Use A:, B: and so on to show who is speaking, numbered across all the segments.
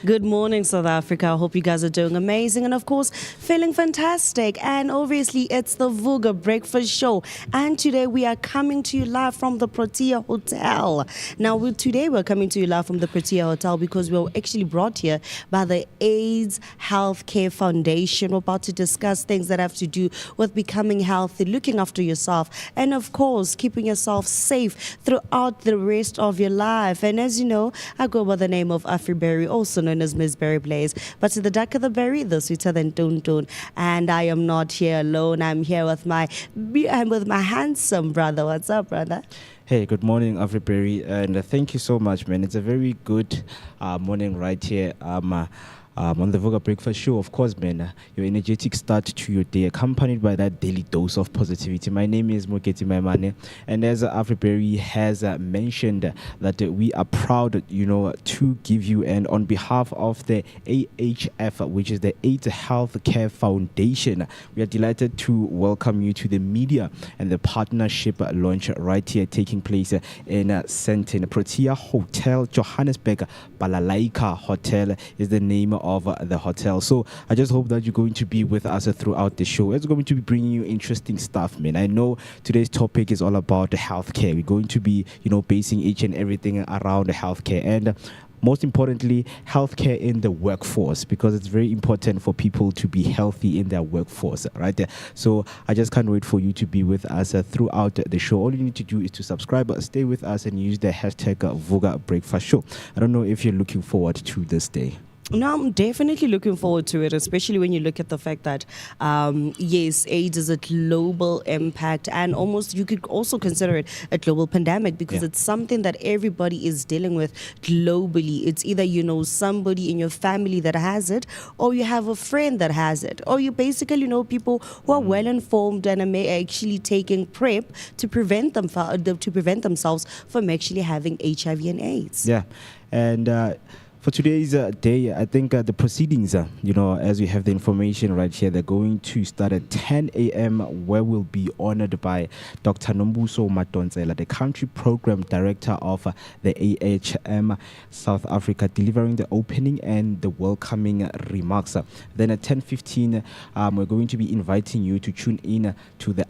A: Good morning, South Africa. I hope you guys are doing amazing and, of course, feeling fantastic. And obviously, it's the Vooka Breakfast Show. And today we are coming to you live from the Protea Hotel. Now, today we're coming to you live from the Protea Hotel because we were actually brought here by the AIDS Healthcare Foundation. We're about to discuss things that have to do with becoming healthy, looking after yourself, and, of course, keeping yourself safe throughout the rest of your life. And as you know, I go by the name of Afriberry, also known as Miss Berry Blaze. But to the darker the berry, the sweeter than Toon. And I am not here alone. I'm here with my handsome brother. What's up, brother?
B: Hey, good morning, Afriberry, and thank you so much, man. It's a very good morning right here. On the Vooka Breakfast Show, of course, man, your energetic start to your day, accompanied by that daily dose of positivity. My name is Moketi Maimane, and as Afriberry has mentioned, that we are proud, to give you, and on behalf of the AHF, which is the AIDS Healthcare Foundation, we are delighted to welcome you to the media and the partnership launch right here, taking place in Sandton. Protea Hotel, Johannesburg, Balalaika Hotel is the name of the hotel. So I just hope that you're going to be with us throughout the show. It's going to be bringing you interesting stuff, man. I know today's topic is all about the healthcare. We're going to be, basing each and everything around the healthcare, and most importantly, healthcare in the workforce, because it's very important for people to be healthy in their workforce, right? So I just can't wait for you to be with us throughout the show. All you need to do is to subscribe, stay with us, and use the hashtag Vooka Breakfast Show. I don't know if you're looking forward to this day.
A: No, I'm definitely looking forward to it, especially when you look at the fact that, yes, AIDS is a global impact, and almost you could also consider it a global pandemic, because it's something that everybody is dealing with globally. It's either somebody in your family that has it, or you have a friend that has it, or you basically know people who are well informed and are actually taking PrEP to prevent themselves from actually having HIV and AIDS.
B: Yeah, and for today's day, I think the proceedings, as we have the information right here, they're going to start at 10 a.m., where we'll be honored by Dr. Nombuso Madonsela, the country program director of the AHM South Africa, delivering the opening and the welcoming remarks. Then at 10:15, we're going to be inviting you to tune in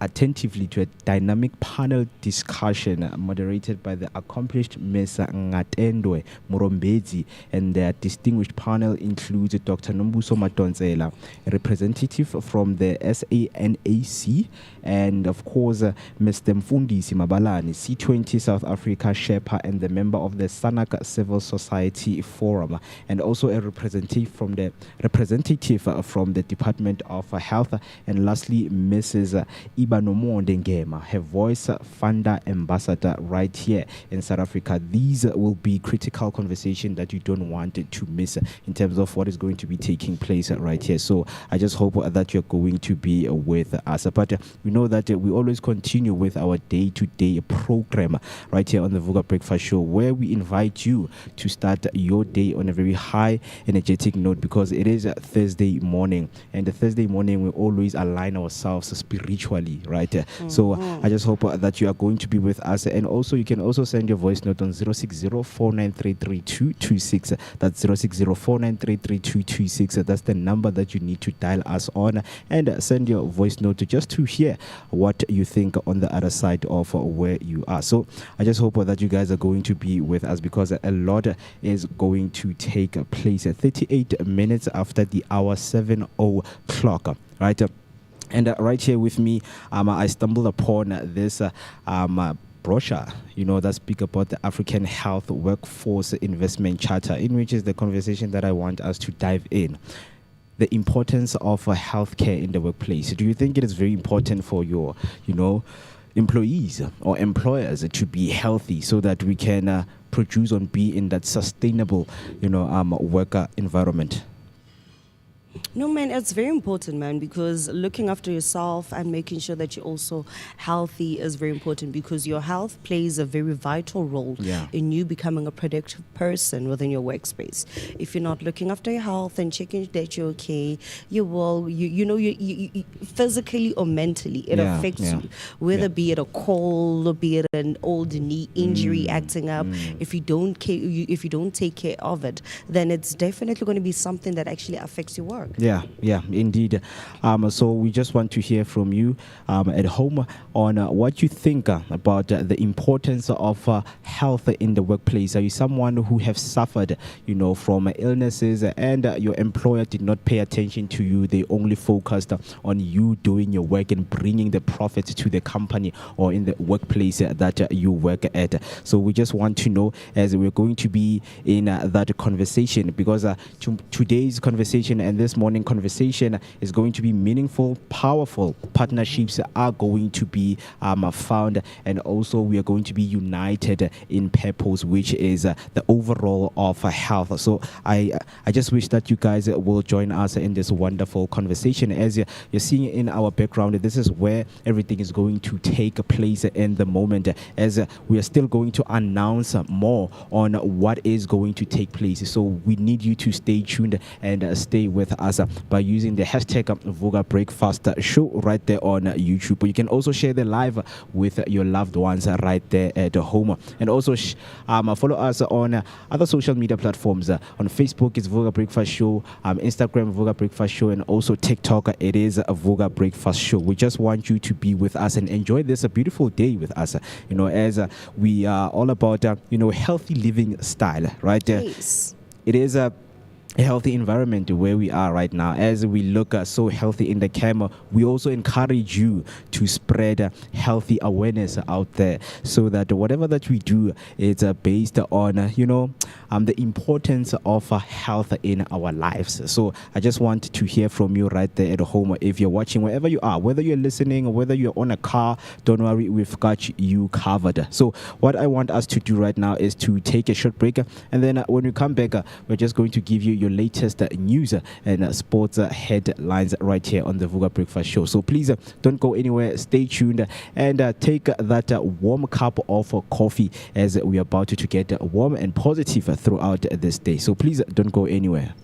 B: attentively to a dynamic panel discussion moderated by the accomplished Ms. Ngatendwe Murombezi, and their distinguished panel includes Dr. Nombuso Madonsela, a representative from the SANAC, and of course Mr. Mfundisi Mabalani, C20 South Africa Sherpa and the member of the SANAC Civil Society Forum, and also a representative from the Department of Health, and lastly Mrs. Ibanomo Ndengema, her voice funder ambassador right here in South Africa. These will be critical conversation that you don't want to miss in terms of what is going to be taking place right here. So I just hope that you're going to be with us. But we know that we always continue with our day-to-day program right here on the Vooka Breakfast Show, where we invite you to start your day on a very high energetic note, because it is a Thursday morning, and the Thursday morning we always align ourselves spiritually, right? So I just hope that you are going to be with us, and also you can also send your voice note on 060-4933-226. That's 060-4933-226. That's the number that you need to dial us on, and send your voice note just to hear what you think on the other side of where you are. So I just hope that you guys are going to be with us, because a lot is going to take place at 38 minutes after the hour 7:00, right? And right here with me, I stumbled upon this brochure, that speak about the African Health Workforce Investment Charter, in which is the conversation that I want us to dive in. The importance of healthcare in the workplace. Do you think it is very important for your, employees or employers to be healthy, so that we can produce and be in that sustainable, worker environment?
A: No, man, it's very important, man, because looking after yourself and making sure that you're also healthy is very important because your health plays a very vital role
B: Yeah.
A: in you becoming a productive person within your workspace. If you're not looking after your health and checking that you're okay, you physically or mentally, it
B: Yeah,
A: affects
B: yeah,
A: you, whether
B: yeah.
A: be it a cold or be it an old knee injury acting up. If you don't take care of it, then it's definitely going to be something that actually affects your work.
B: Yeah, yeah, indeed. So we just want to hear from you at home on what you think about the importance of health in the workplace. Are you someone who have suffered, from illnesses and your employer did not pay attention to you? They only focused on you doing your work and bringing the profit to the company or in the workplace that you work at. So we just want to know as we're going to be in that conversation because today's conversation and this morning conversation is going to be meaningful, powerful. Partnerships are going to be found, and also we are going to be united in purpose, which is the overall of health. So I just wish that you guys will join us in this wonderful conversation. As you're seeing in our background, this is where everything is going to take place in the moment, as we are still going to announce more on what is going to take place. So we need you to stay tuned and stay with us by using the hashtag Vooka Breakfast Show right there on YouTube. You can also share the live with your loved ones right there at home, and also follow us on other social media platforms. On Facebook, it's Vooka Breakfast Show. Instagram, Vooka Breakfast Show, and also TikTok, it is a Vooka Breakfast Show. We just want you to be with us and enjoy this a beautiful day with us. As we are all about healthy living style, right?
A: Yes.
B: It is a healthy environment where we are right now. As we look so healthy in the camera, we also encourage you to spread healthy awareness out there, so that whatever that we do is based on the importance of health in our lives. So I just want to hear from you right there at home. If you're watching, wherever you are, whether you're listening or whether you're on a car, don't worry, we've got you covered. So what I want us to do right now is to take a short break, and then when we come back, we're just going to give you your latest news and sports headlines right here on the Vooka Breakfast Show. So please don't go anywhere. Stay tuned and take that warm cup of coffee, as we are about to get warm and positive throughout this day. So please don't go anywhere.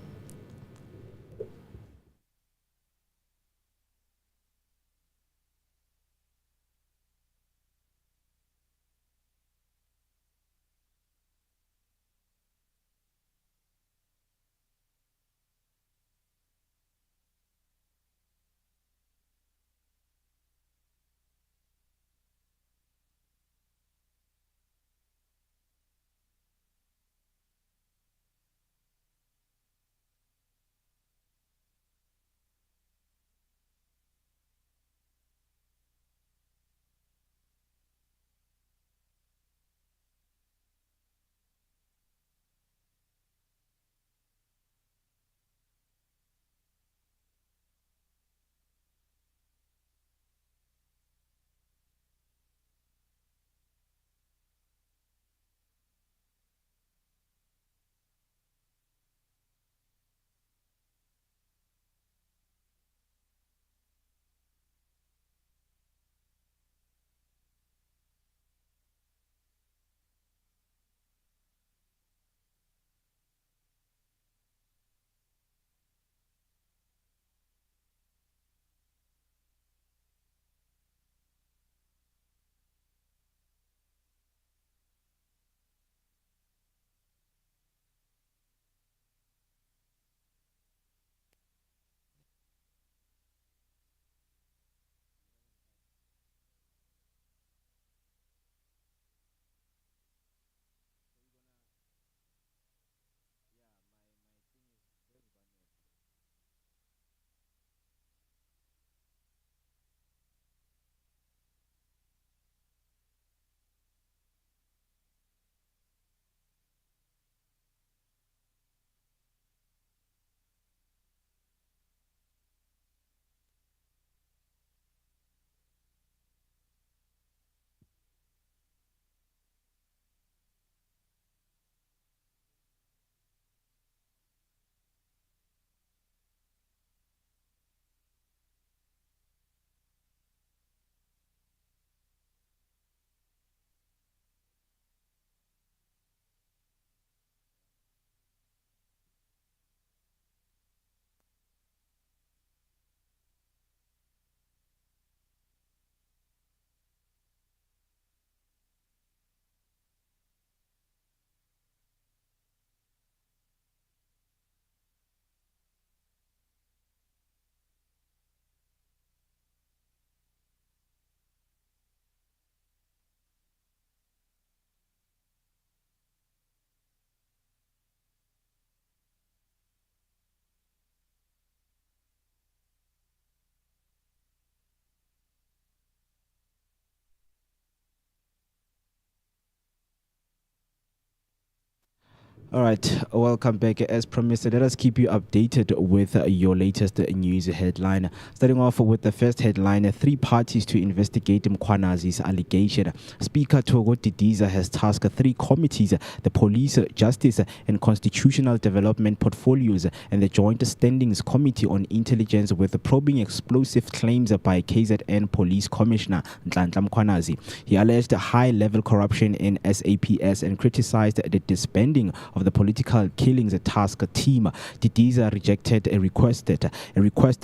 B: All right, welcome back. As promised, let us keep you updated with your latest news headline. Starting off with the first headline, three parties to investigate Mkwanazi's allegation. Speaker Togo Didiza has tasked three committees, the Police, Justice and Constitutional Development Portfolios and the Joint Standings Committee on Intelligence with probing explosive claims by KZN Police Commissioner Nhlanhla Mkhwanazi. He alleged high-level corruption in SAPS and criticized the disbanding of the political killings task team. Didiza rejected a request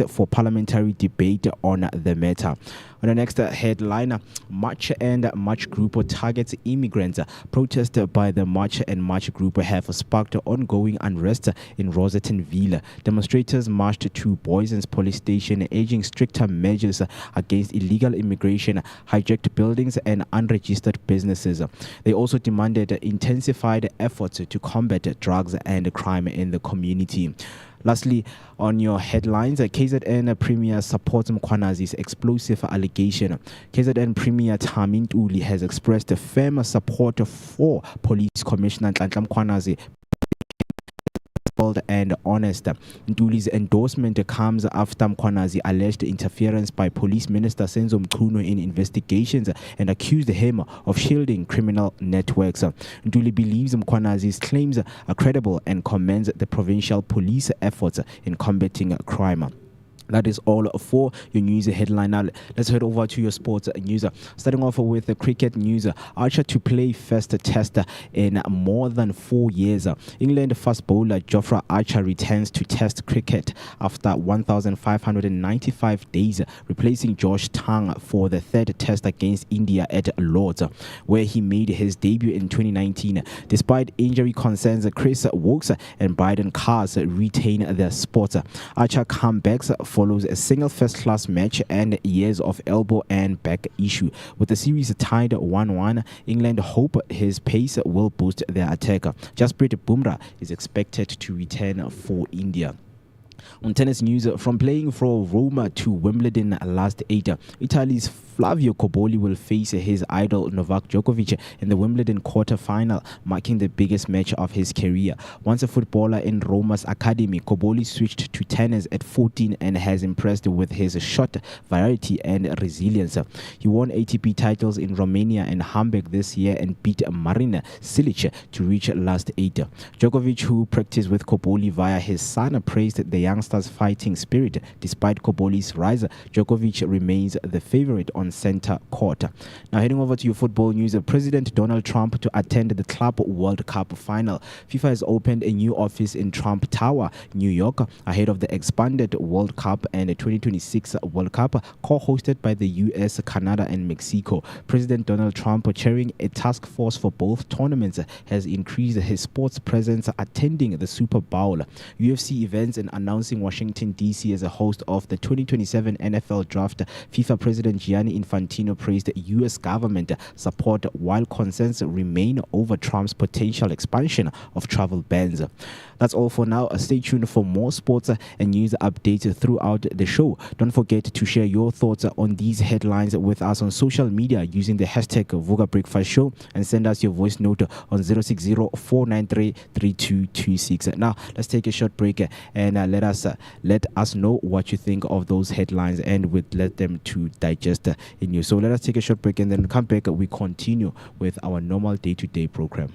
B: for parliamentary debate on the matter. On the next headline, March and March Group targets immigrants. Protests by the March and March Group have sparked ongoing unrest in Rosettenville. Demonstrators marched to Boysens Police Station, urging stricter measures against illegal immigration, hijacked buildings, and unregistered businesses. They also demanded intensified efforts to combat drugs and crime in the community. Lastly, on your headlines, KZN Premier supports Mkwanazi's explosive allegation. KZN Premier Tami Ntuli has expressed firm support for Police Commissioner Nhlanhla Mkhwanazi and honest. Ntuli's endorsement comes after Mkhwanazi alleged interference by Police Minister Senzo Mchunu in investigations and accused him of shielding criminal networks. Ntuli believes Mkhwanazi's claims are credible and commends the provincial police efforts in combating crime. That is all for your news headline. Now, let's head over to your sports news. Starting off with the cricket news. Archer to play first test in more than 4 years. England fast bowler Jofra Archer returns to test cricket after 1,595 days, replacing Josh Tang for the third test against India at Lord's, where he made his debut in 2019. Despite injury concerns, Chris Wokes and Bryden Cars retain their spot. Archer comebacks follows a single first-class match and years of elbow and back issue. With the series tied 1-1, England hope his pace will boost their attack. Jasprit Bumrah is expected to return for India. On tennis news, from playing for Roma to Wimbledon last 8, Italy's Flavio Cobolli will face his idol Novak Djokovic in the Wimbledon quarter-final, marking the biggest match of his career. Once a footballer in Roma's academy, Cobolli switched to tennis at 14 and has impressed with his shot variety and resilience. He won ATP titles in Romania and Hamburg this year and beat Marin Cilic to reach last 8. Djokovic, who practiced with Cobolli via his son, praised the youngster's fighting spirit. Despite Cobolli's rise, Djokovic remains the favorite on center court. Now, heading over to your football news, President Donald Trump to attend the Club World Cup final. FIFA has opened a new office in Trump Tower, New York, ahead of the expanded World Cup and the 2026 World Cup, co-hosted by the US, Canada, and Mexico. President Donald Trump, chairing a task force for both tournaments, has increased his sports presence attending the Super Bowl, UFC events, and announcing Washington, D.C. as a host of the 2027 NFL Draft. FIFA President Gianni Infantino praised U.S. government support while concerns remain over Trump's potential expansion of travel bans. That's all for now. Stay tuned for more sports and news updates throughout the show. Don't forget to share your thoughts on these headlines with us on social media using the hashtag Vooka Breakfast Show and send us your voice note on 060-493-3226. Now, let's take a short break and let us know what you think of those headlines and we'd let them to digest in you. So let us take a short break and then come back. We continue with our normal day-to-day program.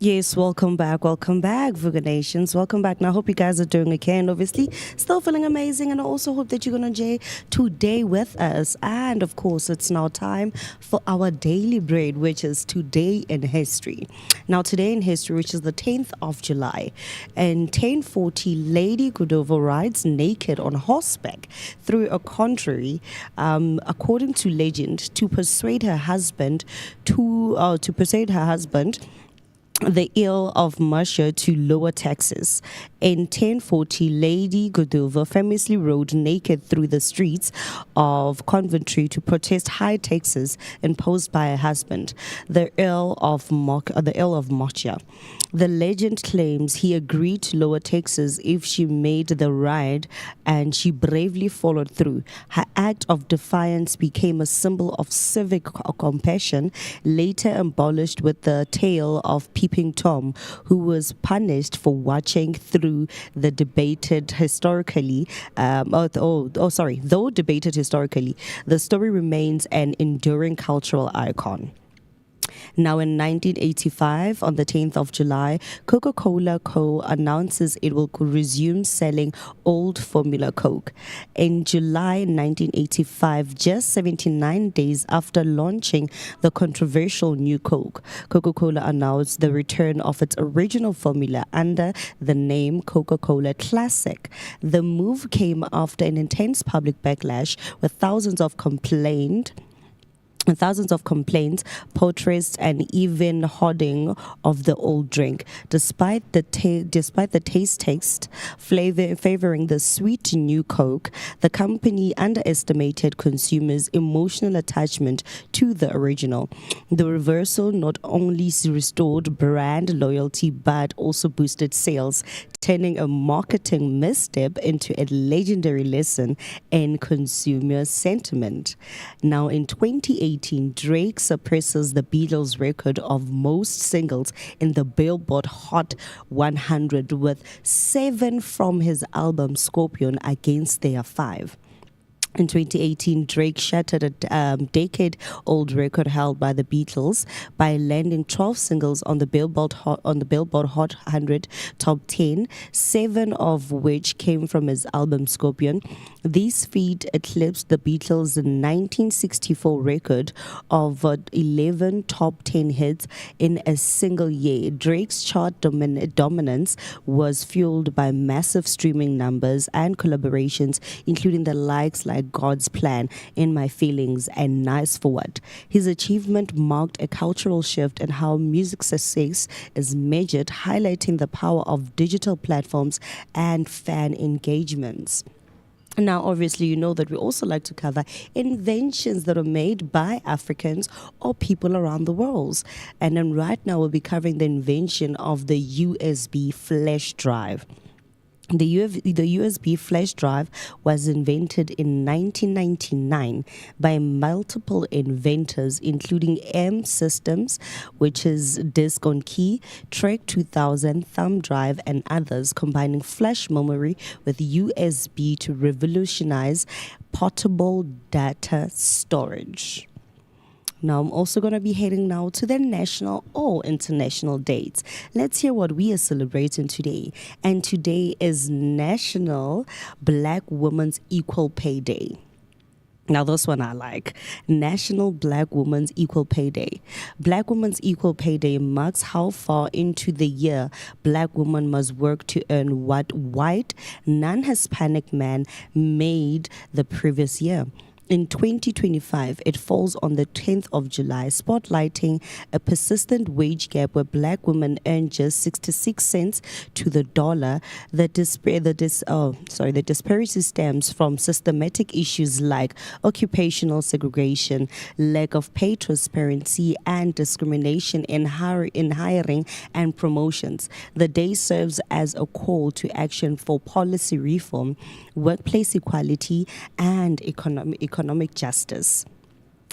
A: Yes, welcome back, Vooka Nations. Welcome back. Now, I hope you guys are doing okay and obviously still feeling amazing. And I also hope that you're going to enjoy today with us. And of course, it's now time for our daily bread, which is Today in History. Now, today in history, which is the 10th of July, in 1040, Lady Godiva rides naked on horseback through a country, according to legend, to persuade her husband the Earl of Mercia to lower taxes. In 1040, Lady Godiva famously rode naked through the streets of Coventry to protest high taxes imposed by her husband, the Earl of Mercia. The legend claims he agreed to lower taxes if she made the ride, and she bravely followed through. Her act of defiance became a symbol of civic compassion, later embellished with the tale of Peeping Tom, who was punished for watching through the debated historically. Though debated historically, the story remains an enduring cultural icon. Now, in 1985, on the 10th of July, Coca-Cola Co. announces it will resume selling old Formula Coke. In July 1985, just 79 days after launching the controversial new Coke, Coca-Cola announced the return of its original formula under the name Coca-Cola Classic. The move came after an intense public backlash, with thousands of complaints, portraits, and even hoarding of the old drink. Despite the taste favoring the sweet new Coke, the company underestimated consumers' emotional attachment to the original. The reversal not only restored brand loyalty but also boosted sales, turning a marketing misstep into a legendary lesson in consumer sentiment. Now, in 2018, Drake suppresses the Beatles' record of most singles in the Billboard Hot 100 with 7 from his album Scorpion against their 5. In 2018, Drake shattered a decade-old record held by the Beatles by landing 12 singles on the Billboard Hot 100 Top 10, 7 of which came from his album Scorpion. These feat eclipsed the Beatles' 1964 record of 11 top 10 hits in a single year. Drake's chart dominance was fueled by massive streaming numbers and collaborations, including the likes like God's Plan, In My Feelings, and Nice for What. His achievement marked a cultural shift in how music success is measured, highlighting the power of digital platforms and fan engagements. Now, obviously, you know that we also like to cover inventions that are made by Africans or people around the world. And then right now, we'll be covering the invention of the USB flash drive. The USB flash drive was invented in 1999 by multiple inventors, including M Systems, which is Disk on Key, Trek 2000, Thumb Drive, and others, combining flash memory with USB to revolutionize portable data storage. Now, I'm also going to be heading now to the national or international dates. Let's hear what we are celebrating today. And today is National Black Women's Equal Pay Day. Now, this one I like. National Black Women's Equal Pay Day. Black Women's Equal Pay Day marks how far into the year Black women must work to earn what white, non-Hispanic men made the previous year. In 2025, it falls on the 10th of July, spotlighting a persistent wage gap where Black women earn just 66 cents to the dollar. The disparity stems from systematic issues like occupational segregation, lack of pay transparency, and discrimination in hiring and promotions. The day serves as a call to action for policy reform, workplace equality, and economic justice.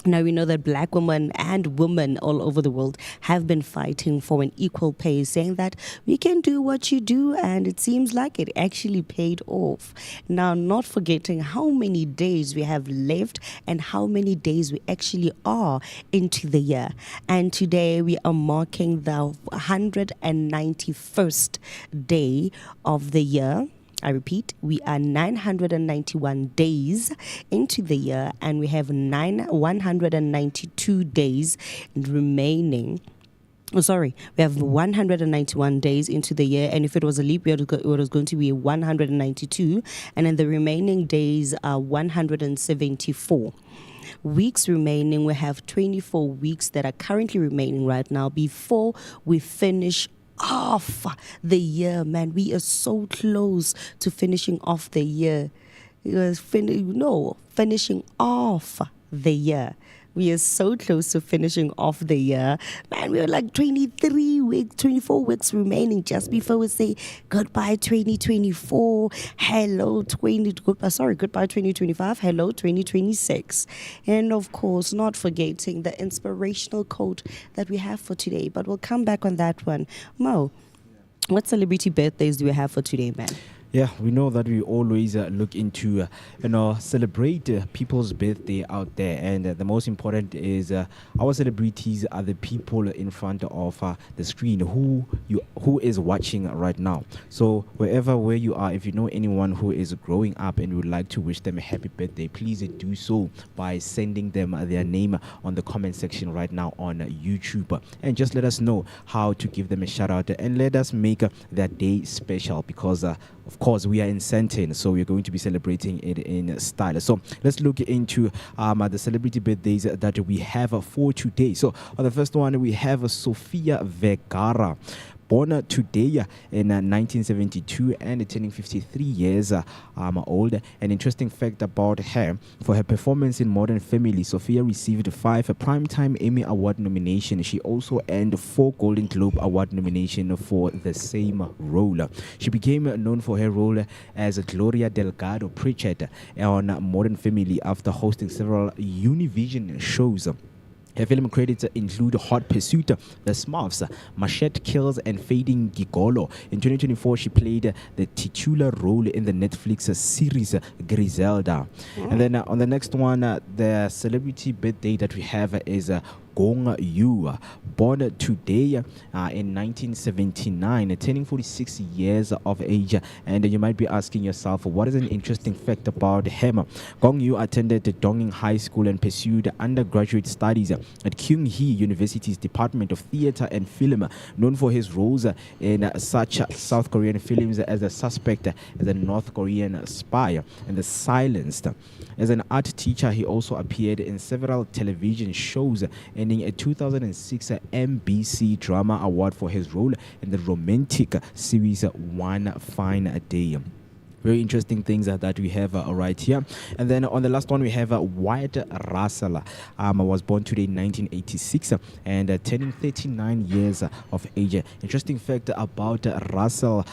A: Now we know that black women and women all over the world have been fighting for an equal pay, saying that we can do what you do, and it seems like it actually paid off. Now, not forgetting how many days we have left and how many days we actually are into the year. And today we are marking the 191st day of the year. I repeat, we are 991 days into the year, and we have 192 days remaining. Oh, sorry, we have 191 days into the year, and if it was a leap year, it was going to be 192, and then the remaining days are 174 weeks remaining. We have 24 weeks that are currently remaining right now before we finish off the year. Man, we are so close to finishing off the year. Finishing off the year. We are so close to finishing off the year. Man, we are like 23 weeks, 24 weeks remaining just before we say goodbye 2024, hello goodbye 2025, hello 2026. And of course, not forgetting the inspirational quote that we have for today, but we'll come back on that one. Mo, what celebrity birthdays do we have for today, man?
B: Yeah, we know that we always look into, celebrate people's birthday out there. And the most important is our celebrities are the people in front of the screen who is watching right now. So where you are, if you know anyone who is growing up and would like to wish them a happy birthday, please do so by sending them their name on the comment section right now on YouTube. And just let us know how to give them a shout out and let us make that day special, because of course, we are in Sentin, so we're going to be celebrating it in style. So let's look into the celebrity birthdays that we have for today. So on the first one, we have Sofia Vergara. Born today in 1972 and turning 53 years old. An interesting fact about her: for her performance in Modern Family, Sophia received 5 Primetime Emmy Award nominations. She also earned 4 Golden Globe Award nominations for the same role. She became known for her role as Gloria Delgado Pritchett on Modern Family after hosting several Univision shows. Her film credits include Hot Pursuit, The Smurfs, Machete Kills, and Fading Gigolo. In 2024, she played the titular role in the Netflix series Griselda. And then on the next one, the celebrity birthday that we have is Gong Yu, born today in 1979, turning 46 years of age. And you might be asking yourself, what is an interesting fact about him? Gong Yu attended Donging High School and pursued undergraduate studies at Kyung Hee University's Department of Theatre and Film, known for his roles in such South Korean films as The Suspect, as a North Korean Spy, and The Silenced. As an art teacher, he also appeared in several television shows, earning a 2006 MBC Drama Award for his role in the romantic series One Fine Day. Very interesting things that we have right here. And then on the last one, we have Wyatt Russell. Was born today in 1986 and turning 39 years of age. Interesting fact about Russell,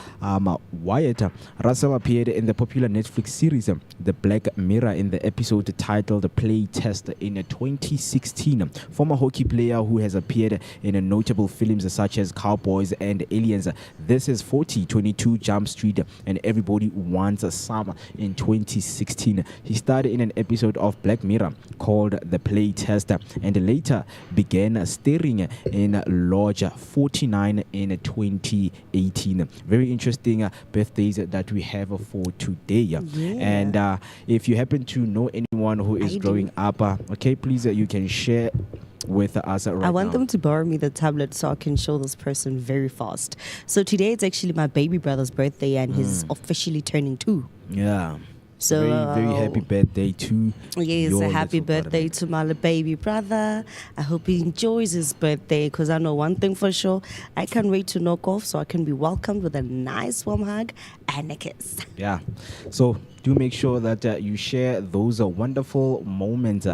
B: Wyatt Russell appeared in the popular Netflix series The Black Mirror in the episode titled Play Test in 2016. Former hockey player who has appeared in notable films such as Cowboys and Aliens. This is 40, 22 Jump Street, and Everybody Wants Some in 2016. He starred in an episode of Black Mirror called The Play Test and later began starring in Lodge 49 in 2018. Very interesting birthdays that we have for today. Yeah. And if you happen to know anyone who is growing up, okay, please you can share with us right now.
A: I want them to borrow me the tablet so I can show this person very fast. So today it's actually my baby brother's birthday and he's officially turning 2.
B: Yeah.
A: So
B: very happy birthday to
A: yes, a happy birthday to my little baby brother. I hope he enjoys his birthday, because I know one thing for sure: I can't wait to knock off so I can be welcomed with a nice warm hug and a kiss.
B: Yeah. So do make sure that you share those wonderful moments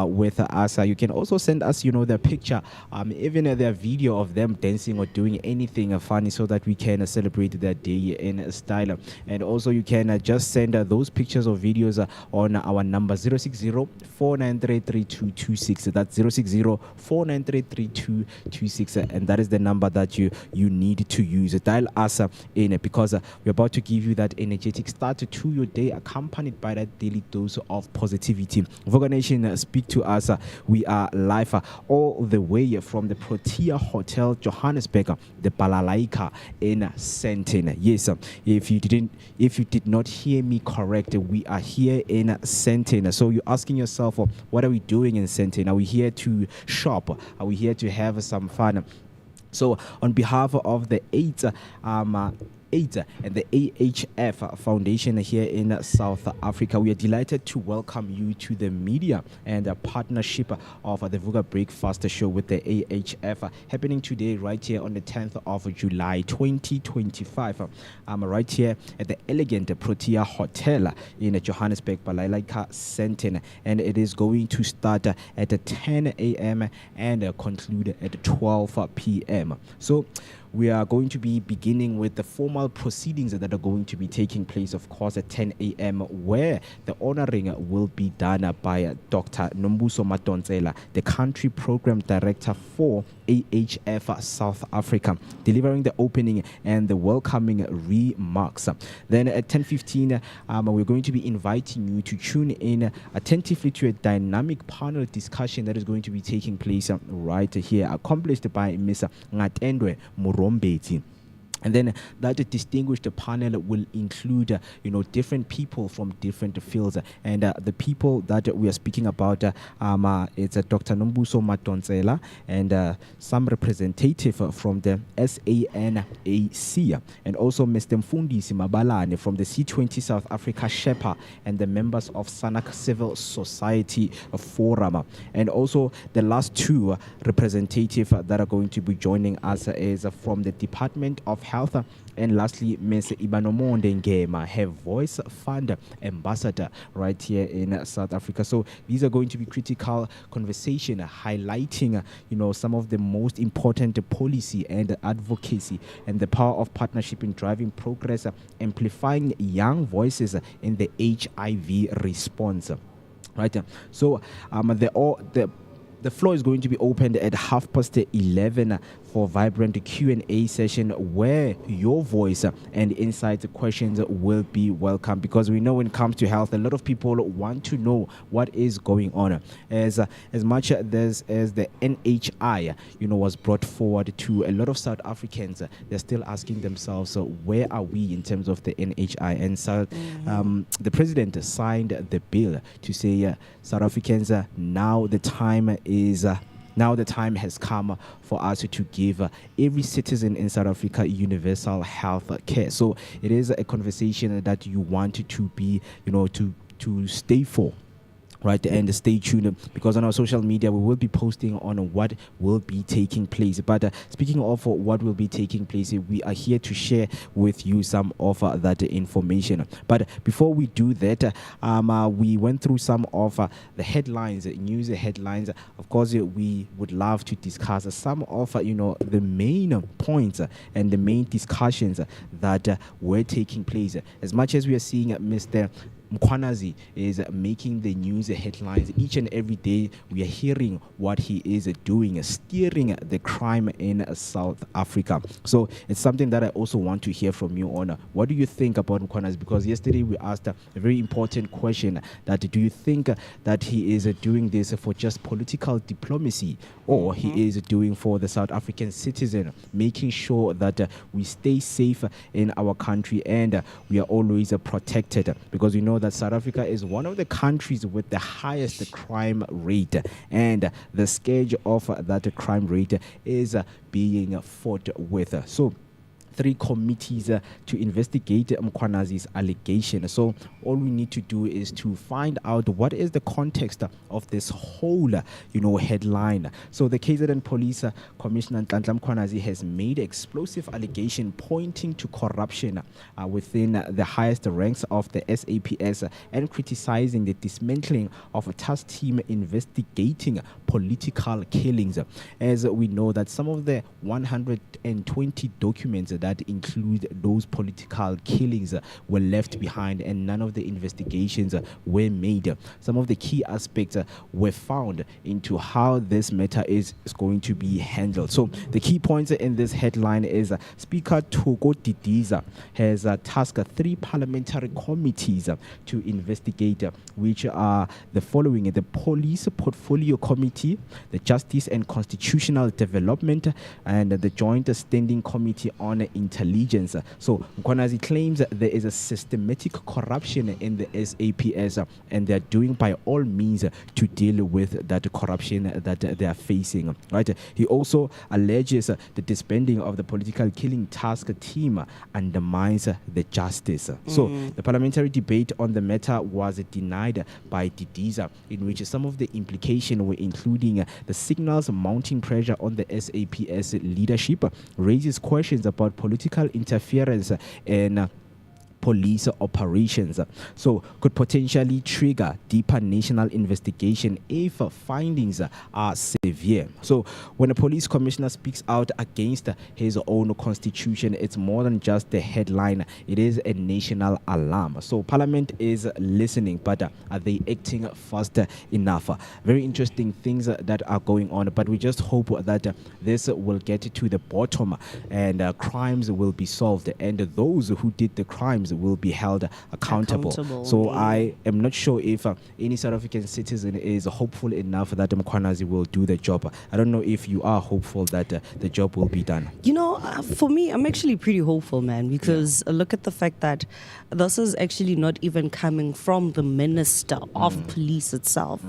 B: with us. You can also send us, their picture, even their video of them dancing or doing anything funny, so that we can celebrate that day in style. And also, you can just send those pictures or videos on our number 060-493-3226. That's 060-493-3226, and that is the number that you need to use. Dial us in, because we're about to give you that energetic start to your day, accompanied by that daily dose of positivity. Vooka Nation, speak to us. We are live all the way from the Protea Hotel, Johannesburg, the Balalaika in Sandton. Yes, if you did not hear me correct, we are here in Sandton. So you're asking yourself, what are we doing in Sandton? Are we here to shop? Are we here to have some fun? So on behalf of the AIDS and the AHF Foundation here in South Africa, we are delighted to welcome you to the media and a partnership of the Vooka Breakfast Show with the AHF, happening today right here on the 10th of July 2025. I'm right here at the elegant Protea Hotel in Johannesburg, Balalaika Sandton, and it is going to start at 10 a.m. and conclude at 12 p.m. So we are going to be beginning with the formal proceedings that are going to be taking place, of course, at 10 a.m., where the honoring will be done by Dr. Nombuso Madonsela, the country program director for AHF South Africa, delivering the opening and the welcoming remarks. Then at 10:15, we're going to be inviting you to tune in attentively to a dynamic panel discussion that is going to be taking place right here, accomplished by Ms. Ngatendwe Murombeti. And then that distinguished panel will include, different people from different fields. And the people that we are speaking about, it's Dr. Nombuso Madonsela and some representative from the SANAC, and also Mr. Mfundisi Mabalane from the C20 South Africa SHEPA and the members of SANAC Civil Society Forum. And also the last two representatives that are going to be joining us is from the Department of Health, and lastly, Ms. Ibanomonde Ngema, her Voice Fund ambassador right here in South Africa. So these are going to be critical conversation, highlighting, some of the most important policy and advocacy and the power of partnership in driving progress, amplifying young voices in the HIV response. Right. So the floor is going to be opened at 11:30 for vibrant Q&A session, where your voice and insights questions will be welcome, because we know when it comes to health, a lot of people want to know what is going on. As much as the NHI, was brought forward to a lot of South Africans, they're still asking themselves, where are we in terms of the NHI? And so the president signed the bill to say, South Africans, now the time has come for us to give every citizen in South Africa universal health care. So it is a conversation that you want to be, to stay for. Right, and stay tuned, because on our social media we will be posting on what will be taking place. But speaking of what will be taking place, we are here to share with you some of that information. But before we do that, we went through some of the headlines, news headlines. Of course, we would love to discuss some of the main points and the main discussions that were taking place. As much as we are seeing Mr. Mkhwanazi is making the news headlines each and every day, we are hearing what he is doing, steering the crime in South Africa. So it's something that I also want to hear from you on. What do you think about Mkhwanazi? Because yesterday we asked a very important question, that do you think that he is doing this for just political diplomacy, or he is doing for the South African citizen, making sure that we stay safe in our country and we are always protected, because we know that South Africa is one of the countries with the highest crime rate, and the scourge of that crime rate is being fought with. So 3 committees to investigate Mkhwanazi's allegation. So all we need to do is to find out what is the context of this whole, headline. So the KZN Police Commissioner Nhlanhla Mkhwanazi has made explosive allegation pointing to corruption within the highest ranks of the SAPS and criticizing the dismantling of a task team investigating political killings. As we know that some of the 120 documents that include those political killings were left behind and none of the investigations were made. Some of the key aspects were found into how this matter is going to be handled. So the key points in this headline is Speaker Thoko Didiza has tasked 3 parliamentary committees to investigate, which are the following: the Police Portfolio Committee, the Justice and Constitutional Development, and the Joint Standing Committee on Intelligence. So Mkhwanazi claims there is a systematic corruption in the SAPS and they're doing by all means to deal with that corruption that they are facing. Right? He also alleges the disbanding of the political killing task team undermines the justice. So the parliamentary debate on the matter was denied by Didiza, in which some of the implications were including the signals mounting pressure on the SAPS leadership, raises questions about political interference in police operations, so could potentially trigger deeper national investigation if findings are severe. So when a police commissioner speaks out against his own constitution, it's more than just the headline, it is a national alarm. So Parliament is listening, but are they acting fast enough? Very interesting things that are going on, but we just hope that this will get to the bottom and crimes will be solved and those who did the crimes will be held accountable. So I am not sure if any South African citizen is hopeful enough that Mkhwanazi will do the job. I don't know if you are hopeful that the job will be done.
A: For me, I'm actually pretty hopeful, man, because look at the fact that this is actually not even coming from the Minister of Police itself.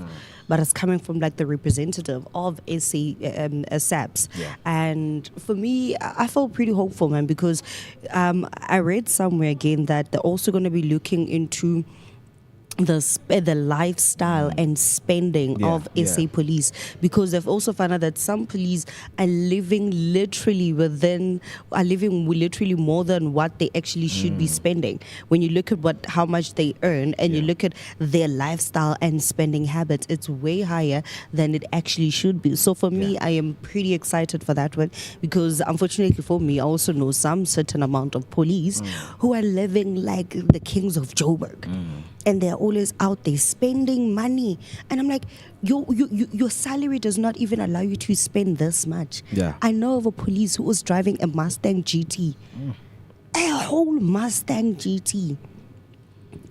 A: But it's coming from like the representative of SAPS. And for me, I feel pretty hopeful, man, because I read somewhere again that they're also going to be looking into the lifestyle and spending of SA police, because they've also found out that some police are living literally more than what they actually should be spending. When you look at how much they earn and you look at their lifestyle and spending habits, it's way higher than it actually should be. So for me, I am pretty excited for that one, because unfortunately for me, I also know some certain amount of police who are living like the kings of Joburg. And they're always out there spending money. And I'm like, your salary does not even allow you to spend this much. I know of a police who was driving a Mustang GT. A whole Mustang GT.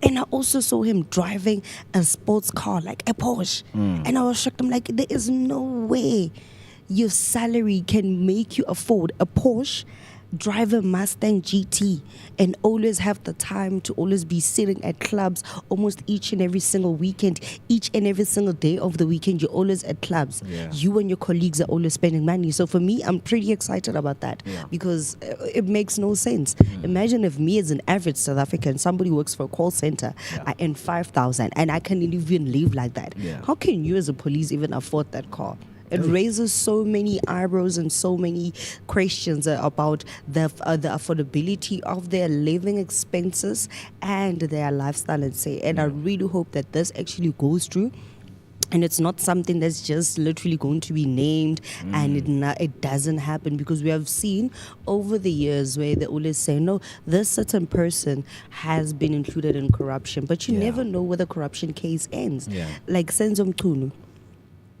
A: And I also saw him driving a sports car, like a Porsche. And I was shocked. I'm like, there is no way your salary can make you afford a Porsche, drive a Mustang GT, and always have the time to always be sitting at clubs almost each and every single weekend, each and every single day of the weekend. You're always at clubs. You and your colleagues are always spending money. So for me, I'm pretty excited about that, because it makes no sense. Imagine if me as an average South African, somebody works for a call center, I earn 5,000 and I can't even live like that. How can you as a police even afford that car? It raises so many eyebrows and so many questions about the affordability of their living expenses and their lifestyle, and say. And I really hope that this actually goes through. And it's not something that's just literally going to be named and it doesn't happen, because we have seen over the years where they always say, no, this certain person has been included in corruption, but you never know where the corruption case ends. Like Senzo Mchunu.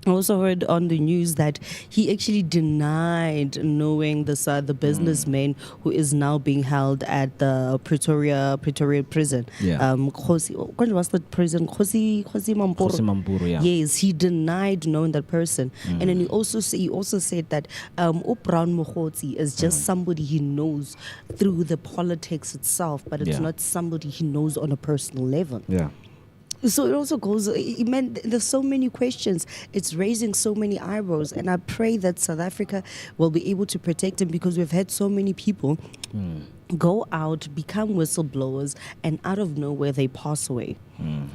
A: I also heard on the news that he actually denied knowing the businessman who is now being held at the Pretoria prison. What's the prison? Khosi Mampuru. Yes, he denied knowing that person. And then he also said that Brown Mokhotsi is just somebody he knows through the politics itself, but it's not somebody he knows on a personal level. So it also goes, it meant there's so many questions. It's raising so many eyebrows. And I pray that South Africa will be able to protect him, because we've had so many people go out, become whistleblowers, and out of nowhere they pass away.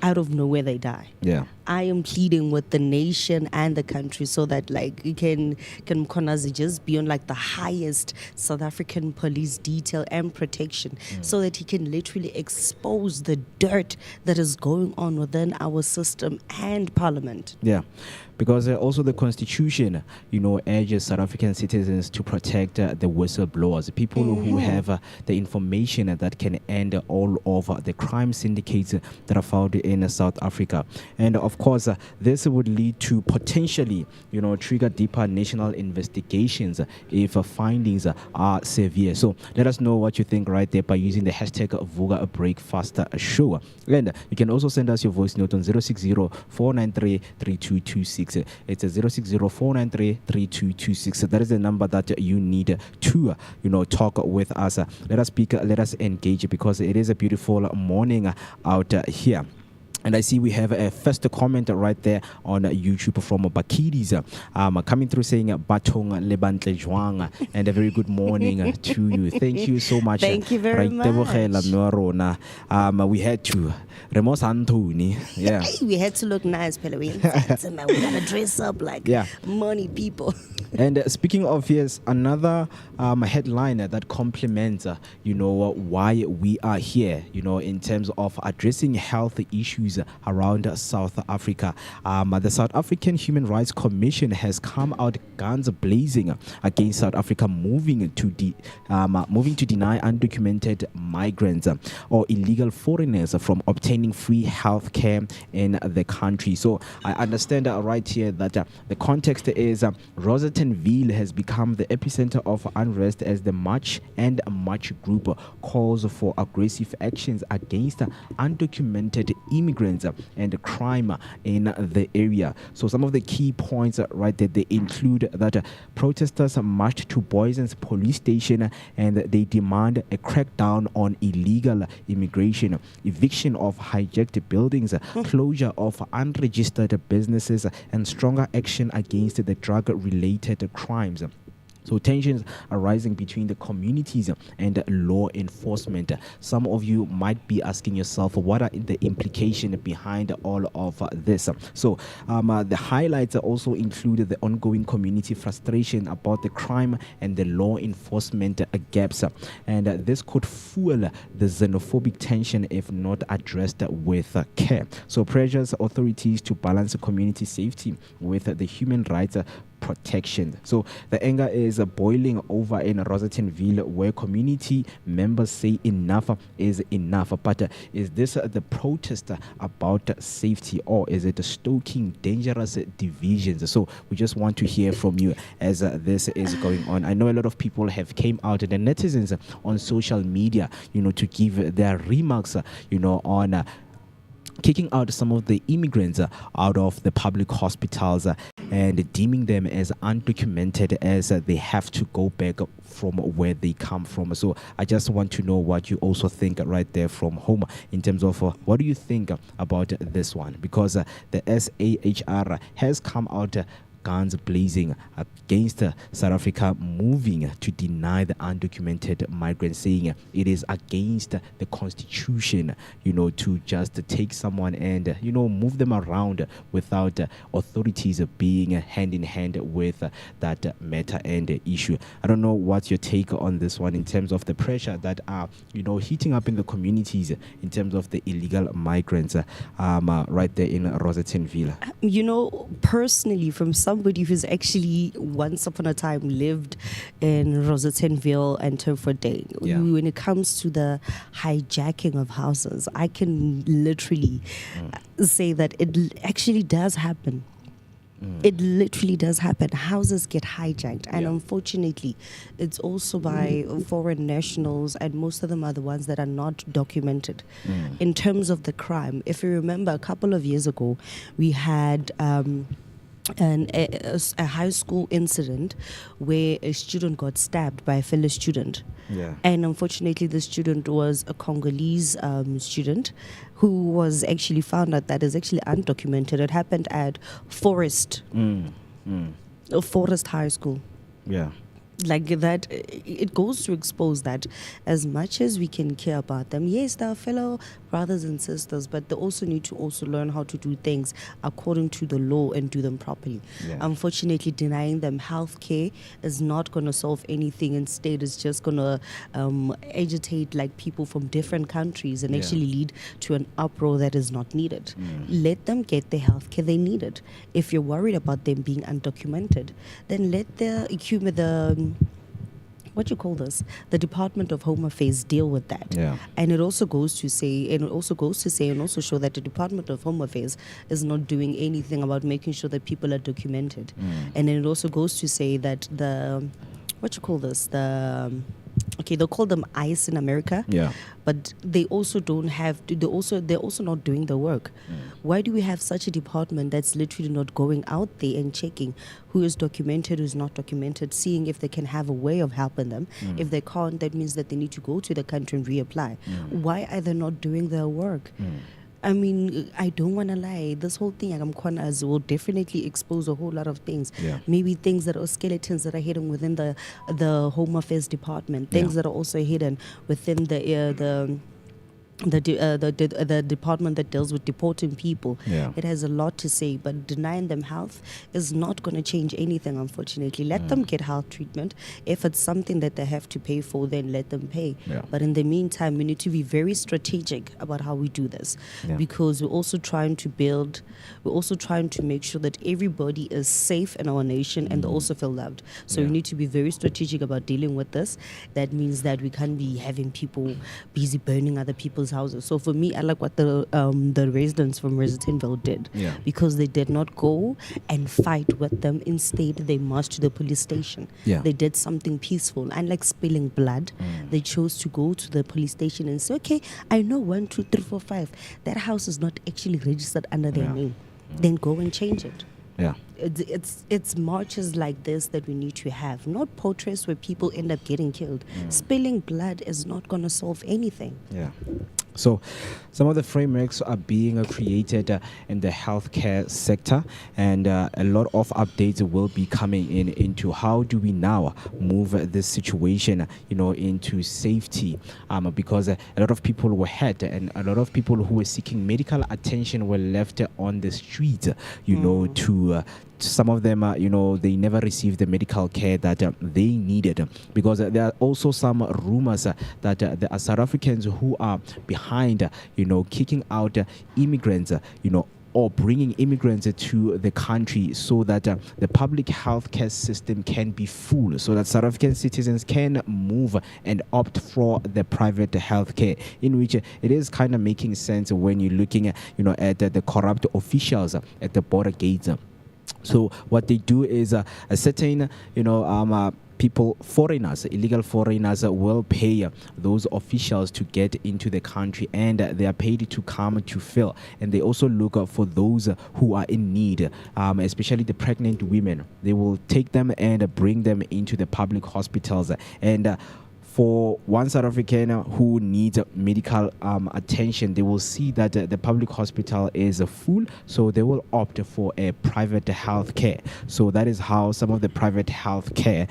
A: Out of nowhere they die.
B: Yeah.
A: I am pleading with the nation and the country so that like you can Mkonazi just be on like the highest South African police detail and protection, so that he can literally expose the dirt that is going on within our system and parliament.
B: Yeah, because also the constitution, urges South African citizens to protect the whistleblowers, people who have the information that can end all of the crime syndicates that are found in South Africa. And of course, this would lead to potentially, trigger deeper national investigations if findings are severe. So let us know what you think right there by using the hashtag Vooka Breakfast Show. And you can also send us your voice note on 060-493-3226. It's a 060-493-3226. That is the number that you need to, talk with us. Let us speak, let us engage, because it is a beautiful morning out here. And I see we have a first comment right there on YouTube from Bakidis, coming through saying Batong Lebantle Juang, and a very good morning to you. Thank you so much.
A: Thank you very much.
B: We had to Remos Antoni. Yeah.
A: We had to look nice, Pele. We gotta dress up like money people.
B: And speaking of, yes, another headline that complements, why we are here, in terms of addressing health issues around South Africa. The South African Human Rights Commission has come out guns blazing against South Africa moving to deny undocumented migrants or illegal foreigners from obtaining free health care in the country. So I understand right here that the context is Rosettenville has become the epicenter of unrest as the March group calls for aggressive actions against undocumented immigrants and crime in the area. So some of the key points right there, they include that protesters marched to Boyson's police station and they demand a crackdown on illegal immigration, eviction of hijacked buildings, closure of unregistered businesses, and stronger action against the drug-related crimes. So tensions are rising between the communities and law enforcement. Some of you might be asking yourself, what are the implications behind all of this? So the highlights also include the ongoing community frustration about the crime and the law enforcement gaps. And this could fuel the xenophobic tension if not addressed with care. So pressures authorities to balance community safety with the human rights protection. So the anger is boiling over in Rosettenville, where community members say enough is enough. But is this the protest about safety, or is it stoking dangerous divisions? So we just want to hear from you as this is going on. I know a lot of people have came out, and the netizens on social media, to give their remarks, on kicking out some of the immigrants out of the public hospitals and deeming them as undocumented, as they have to go back from where they come from. So I just want to know what you also think right there from home in terms of what do you think about this one, because the SAHR has come out guns blazing against South Africa moving to deny the undocumented migrants, saying it is against the constitution, to just take someone and, move them around without authorities being hand in hand with that matter and issue. I don't know what's your take on this one in terms of the pressure that are, heating up in the communities in terms of the illegal migrants right there in Rosettenville.
A: Personally, from somebody who's actually once upon a time lived in Rosettenville and Turford-Day, when it comes to the hijacking of houses, I can literally say that it actually does happen. It literally does happen. Houses get hijacked, and unfortunately, it's also by foreign nationals, and most of them are the ones that are not documented. In terms of the crime, if you remember, a couple of years ago, we had and a high school incident where a student got stabbed by a fellow student.
B: Yeah.
A: And unfortunately, the student was a Congolese student who was actually found out that is actually undocumented. It happened at Forest High School.
B: Yeah.
A: Like that, it goes to expose that as much as we can care about them, yes, they're fellow brothers and sisters, but they also need to also learn how to do things according to the law and do them properly.
B: Yeah.
A: Unfortunately, denying them health care is not going to solve anything. Instead, it's just going to agitate like people from different countries and
B: Yeah.
A: actually lead to an uproar that is not needed. Let them get the health care they needed. If you're worried about them being undocumented, then let the what you call this, the Department of Home Affairs deal with that.
B: Yeah.
A: And it also goes to say and also show that the Department of Home Affairs is not doing anything about making sure that people are documented. And then it also goes to say that the what you call this, okay, they'll call them ICE in America.
B: Yeah.
A: But they also don't have to, they're also not doing the work. Why do we have such a department that's literally not going out there and checking who is documented, who's not documented, seeing if they can have a way of helping them? If they can't, that means that they need to go to the country and reapply. Why are they not doing their work? I mean, I don't want to lie. This whole thing, as will definitely expose a whole lot of things.
B: Yeah.
A: Maybe things that are skeletons that are hidden within the Home Affairs Department. Things that are also hidden within the department that deals with deporting people.
B: Yeah.
A: It has a lot to say, but denying them health is not going to change anything, unfortunately. Let them get health treatment. If it's something that they have to pay for, then let them pay.
B: Yeah.
A: But in the meantime, we need to be very strategic about how we do this,
B: Yeah.
A: because we're also trying to make sure that everybody is safe in our nation and they also feel loved. So
B: Yeah.
A: we need to be very strategic about dealing with this. That means that we can't be having people busy burning other people's houses. So for me, I like what the residents from Residentville did,
B: Yeah.
A: because they did not go and fight with them. Instead, they marched to the police station.
B: Yeah.
A: They did something peaceful, and like spilling blood, they chose to go to the police station and say, okay, I know 1, 2, 3, 4, 5. That house is not actually registered under their
B: Yeah.
A: name. Then go and change it.
B: Yeah.
A: It's marches like this that we need to have, not protests where people end up getting killed. Spilling blood is not going to solve anything.
B: Yeah. So some of the frameworks are being created in the healthcare sector, and a lot of updates will be coming into how do we now move this situation, into safety, because a lot of people were hurt and a lot of people who were seeking medical attention were left on the street, to some of them, they never received the medical care that they needed, because there are also some rumors that there are South Africans who are behind, kicking out immigrants, or bringing immigrants to the country so that the public healthcare system can be full, so that South African citizens can move and opt for the private healthcare, in which it is kind of making sense when you're looking at, at the corrupt officials at the border gates. So what they do is a certain, people, foreigners, illegal foreigners will pay those officials to get into the country, and they are paid to come to fill. And they also look for those who are in need, especially the pregnant women. They will take them and bring them into the public hospitals. And for one South African who needs medical attention, they will see that the public hospital is full, so they will opt for a private health care. So that is how some of the private health care,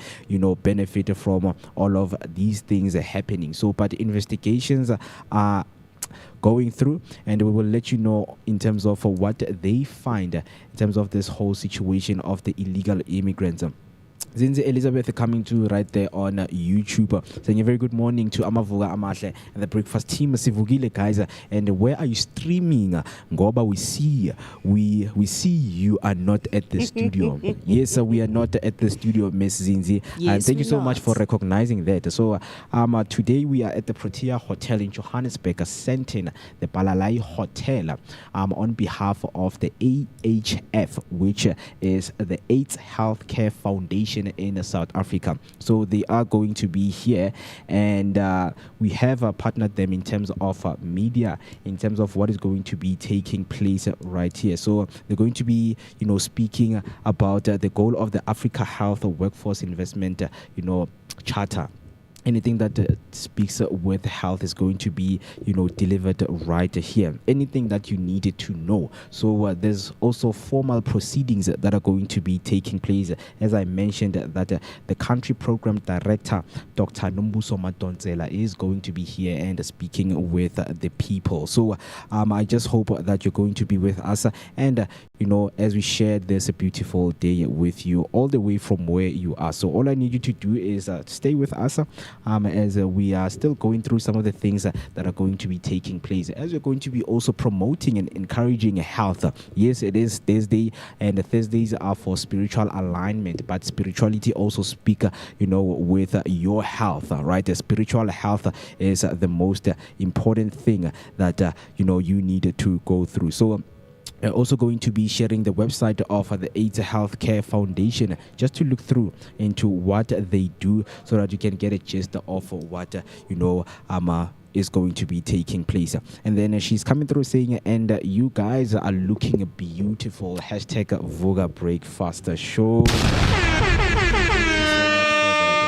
B: benefit from all of these things happening. So, but investigations are going through, and we will let you know in terms of what they find in terms of this whole situation of the illegal immigrants. Zinzi Elizabeth coming to right there on YouTube, saying a very good morning to Vooka Amahle and the breakfast team. Sivugile, guys, and where are you streaming? Ngoba, we see you are not at the studio. Yes, we are not at the studio, Miss Zinzi.
A: Yes,
B: and thank you so
A: not.
B: much for recognizing that. So today we are at the Protea Hotel in Johannesburg, Sentin, the Balalai Hotel, on behalf of the AHF, which is the AIDS Healthcare Foundation. Foundation in South Africa. So they are going to be here, and we have partnered them in terms of media, in terms of what is going to be taking place right here. So they're going to be, speaking about the goal of the Africa Health Workforce Investment, charter. Anything that speaks with health is going to be, delivered right here. Anything that you needed to know. So there's also formal proceedings that are going to be taking place. As I mentioned, that the country program director, Dr. Nombuso Madonsela, is going to be here and speaking with the people. So I just hope that you're going to be with us. And, as we share this beautiful day with you all the way from where you are. So all I need you to do is stay with us. As we are still going through some of the things that are going to be taking place, as we're going to be also promoting and encouraging health. Yes, it is Thursday, and Thursdays are for spiritual alignment, but spirituality also speak, with your health, right? Spiritual health is the most important thing that, you need to go through. So we're also going to be sharing the website of the AIDS Healthcare Foundation, just to look through into what they do, so that you can get a gist of what is going to be taking place. And then she's coming through saying, and you guys are looking beautiful. Hashtag Vooka Breakfast Show.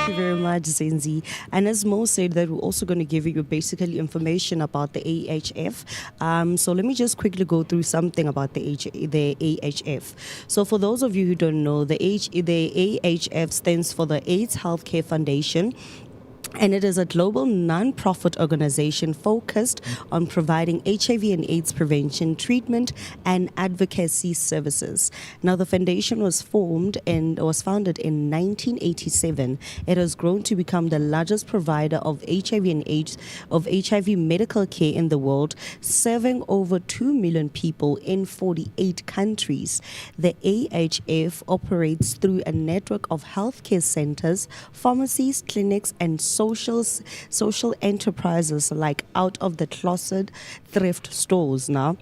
A: Thank you very much, Zenzi. And as Mo said, that we're also going to give you basically information about the AHF. So let me just quickly go through something about the AHF. So for those of you who don't know, the AHF stands for the AIDS Healthcare Foundation. And it is a global non-profit organization focused on providing HIV and AIDS prevention, treatment, and advocacy services. Now, the foundation was founded in 1987. It has grown to become the largest provider of HIV and AIDS, of HIV medical care in the world, serving over 2 million people in 48 countries. The AHF operates through a network of healthcare centers, pharmacies, clinics, and social enterprises like out of the closet thrift stores. Now,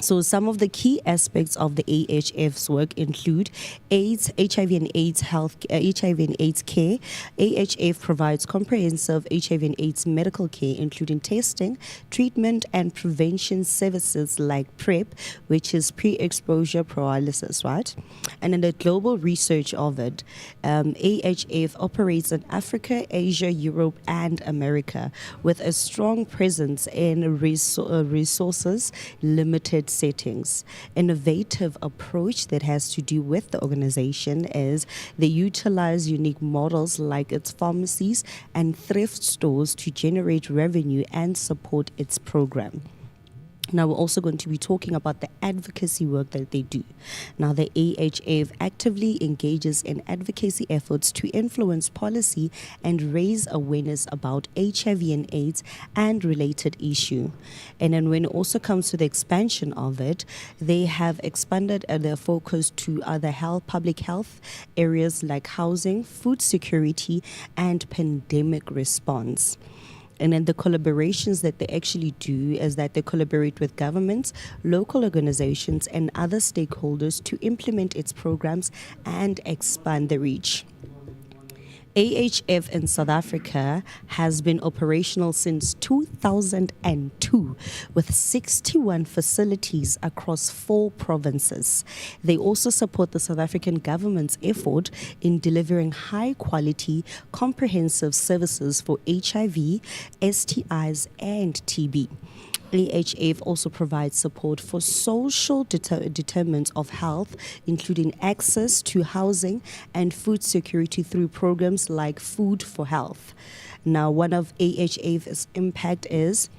A: so some of the key aspects of the AHF's work include AIDS, HIV and AIDS HIV and AIDS care. AHF provides comprehensive HIV and AIDS medical care, including testing, treatment, and prevention services like PrEP, which is pre-exposure prophylaxis, right? And in the global research of it, AHF operates in Africa, Asia, Europe, and America, with a strong presence in resources limited settings. Innovative approach that has to do with the organization is they utilize unique models like its pharmacies and thrift stores to generate revenue and support its program. Now, we're also going to be talking about the advocacy work that they do. Now, the AHF actively engages in advocacy efforts to influence policy and raise awareness about HIV and AIDS and related issue. And then when it also comes to the expansion of it, they have expanded their focus to other public health areas like housing, food security, and pandemic response. And then the collaborations that they actually do is that they collaborate with governments, local organizations, and other stakeholders to implement its programs and expand the reach. AHF in South Africa has been operational since 2002 with 61 facilities across 4 provinces. They also support the South African government's effort in delivering high-quality, comprehensive services for HIV, STIs, and TB. AHF also provides support for social determinants of health, including access to housing and food security through programs like Food for Health. Now, one of AHF's impact is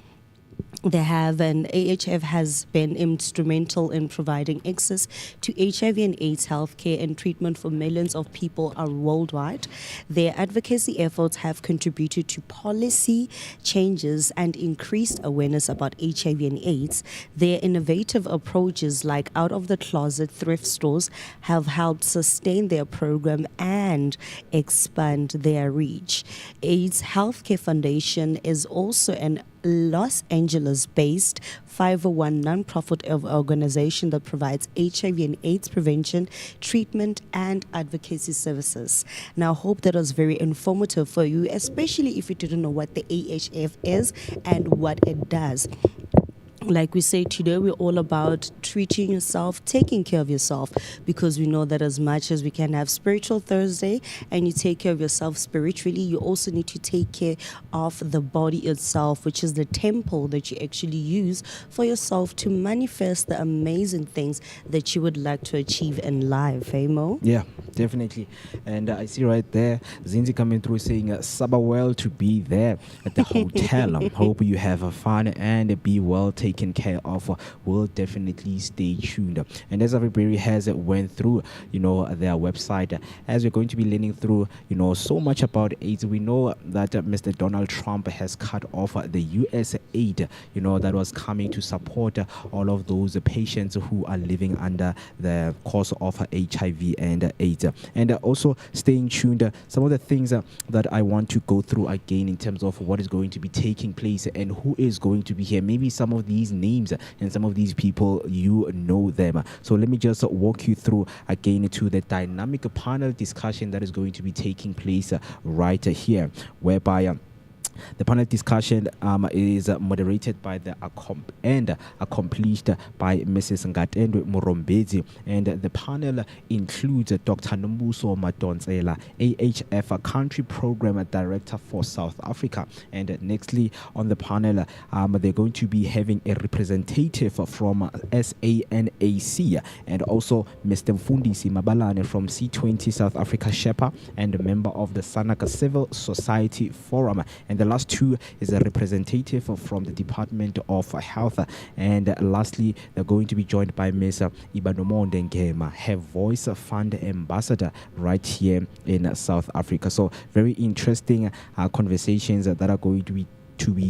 A: AHF has been instrumental in providing access to HIV and AIDS healthcare and treatment for millions of people worldwide. Their advocacy efforts have contributed to policy changes and increased awareness about HIV and AIDS. Their innovative approaches like out-of-the-closet thrift stores have helped sustain their program and expand their reach. AIDS Healthcare Foundation is also an Los Angeles-based 501 nonprofit organization that provides HIV and AIDS prevention, treatment, and advocacy services. Now, I hope that was very informative for you, especially if you didn't know what the AHF is and what it does. Like we say today, we're all about treating yourself, taking care of yourself, because we know that as much as we can have Spiritual Thursday and you take care of yourself spiritually, you also need to take care of the body itself, which is the temple that you actually use for yourself to manifest the amazing things that you would like to achieve in life. Hey, Mo?
B: Yeah, definitely. And I see right there, Zinzi coming through saying, Saba well to be there at the hotel. Hope you have fun and be well taken care of. We'll definitely stay tuned. And as everybody has went through, their website, as we're going to be learning through, so much about AIDS, we know that Mr. Donald Trump has cut off the U.S. aid, that was coming to support all of those patients who are living under the cause of HIV and AIDS. And also staying tuned, some of the things that I want to go through again in terms of what is going to be taking place and who is going to be here. Maybe some of these names and some of these people, you know them. So let me just walk you through again to the dynamic panel discussion that is going to be taking place right here, whereby the panel discussion is moderated by and accomplished by Mrs. Ngatendwe Murombezi, and the panel includes Dr. Nombuso Madonsela, AHF Country Program Director for South Africa. And nextly on the panel, they're going to be having a representative from SANAC and also Mr. Mfundisi Mabalane from C20 South Africa Shepa and a member of the Sanaka Civil Society Forum. And the last two is a representative from the Department of Health. And lastly, they're going to be joined by Ms. Ibanomonde Ngema, her Voice Fund Ambassador right here in South Africa. So very interesting conversations that are going to be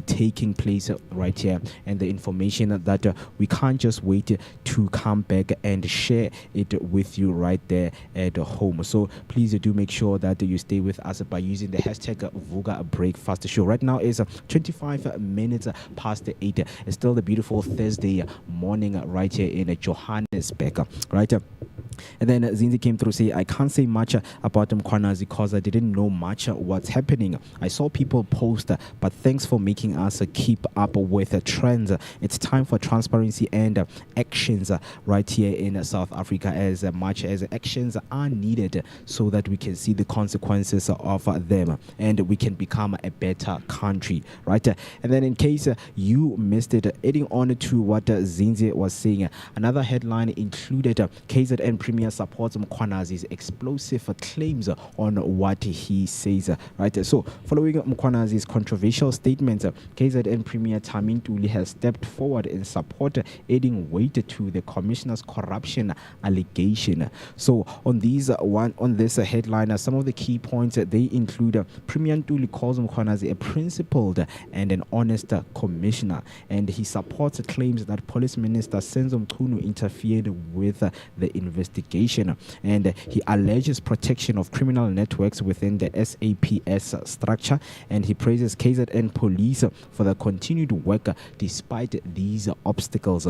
B: taking place right here, and the information that we can't just wait to come back and share it with you right there at home. So please do make sure that you stay with us by using the hashtag Vooka Breakfast Show. Right now is 25 minutes past 8. It's still the beautiful Thursday morning right here in Johannesburg, right? And then Zinzi came through say, I can't say much about Mkwanazi because I didn't know much what's happening. I saw people post, but thanks for making us keep up with trends. It's time for transparency and actions right here in South Africa, as much as actions are needed so that we can see the consequences of them and we can become a better country, right? And then in case you missed it, adding on to what Zinzi was saying, another headline included KZN Premier supports Mkwanazi's explosive claims on what he says, right? So following Mkwanazi's controversial statements, KZN Premier Tamintuli has stepped forward in support, adding weight to the commissioner's corruption allegation. So on this headline, some of the key points they include Premier Ntuli calls Mkwanazi a principled and an honest commissioner, and he supports claims that Police Minister Senzo Mchunu interfered with the investigation, and he alleges protection of criminal networks within the SAPS structure, and he praises KZN police for the continued work despite these obstacles.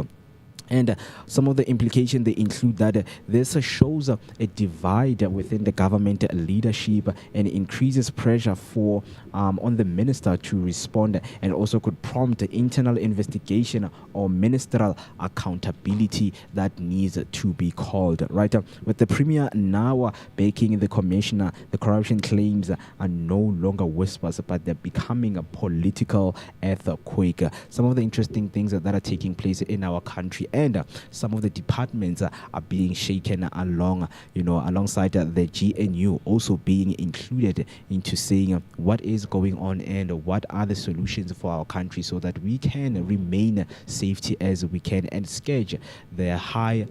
B: And some of the implications they include that this shows a divide within the government leadership and increases pressure for on the minister to respond, and also could prompt internal investigation or ministerial accountability that needs to be called, right? With the premier now backing the commissioner, the corruption claims are no longer whispers, but they're becoming a political earthquake. Some of the interesting things that are taking place in our country, and some of the departments are being shaken along, alongside the GNU also being included into saying what is going on and what are the solutions for our country so that we can remain safety as we can and scourge the high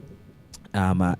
B: um, uh,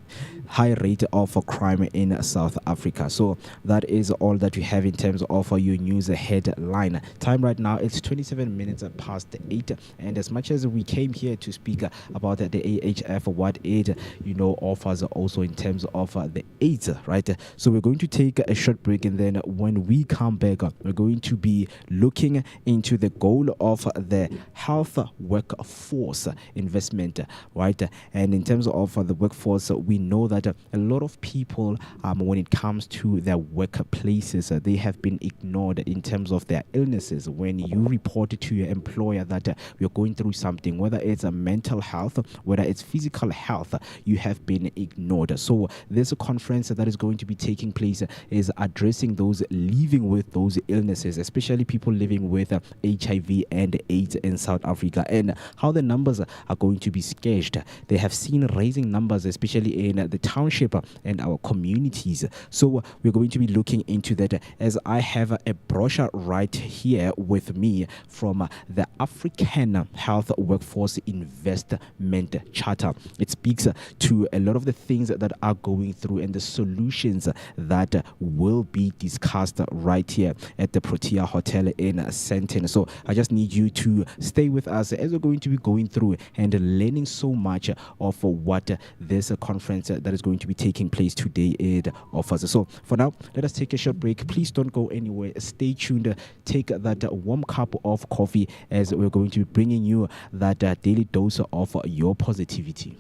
B: high rate of crime in South Africa. So that is all that we have in terms of your news headline. Time right now, it's 27 minutes past 8. And as much as we came here to speak about the AHF, what it offers also in terms of the AIDS, right? So we're going to take a short break, and then when we come back, we're going to be looking into the goal of the health workforce investment, right? And in terms of the workforce, we know that a lot of people, when it comes to their workplaces, they have been ignored in terms of their illnesses. When you report to your employer that you're going through something, whether it's a mental health, whether it's physical health, you have been ignored. So this conference that is going to be taking place is addressing those living with those illnesses, especially people living with HIV and AIDS in South Africa, and how the numbers are going to be sketched. They have seen rising numbers, especially in the township and our communities. So we're going to be looking into that, as I have a brochure right here with me from the African Health Workforce Investment Charter. It speaks to a lot of the things that are going through and the solutions that will be discussed right here at the Protea Hotel in Sandton. So I just need you to stay with us as we're going to be going through and learning so much of what this conference that is going to be taking place today it offers. So for now, let us take a short break. Please don't go anywhere. Stay tuned. Take that warm cup of coffee, as we're going to be bringing you that daily dose of your positivity.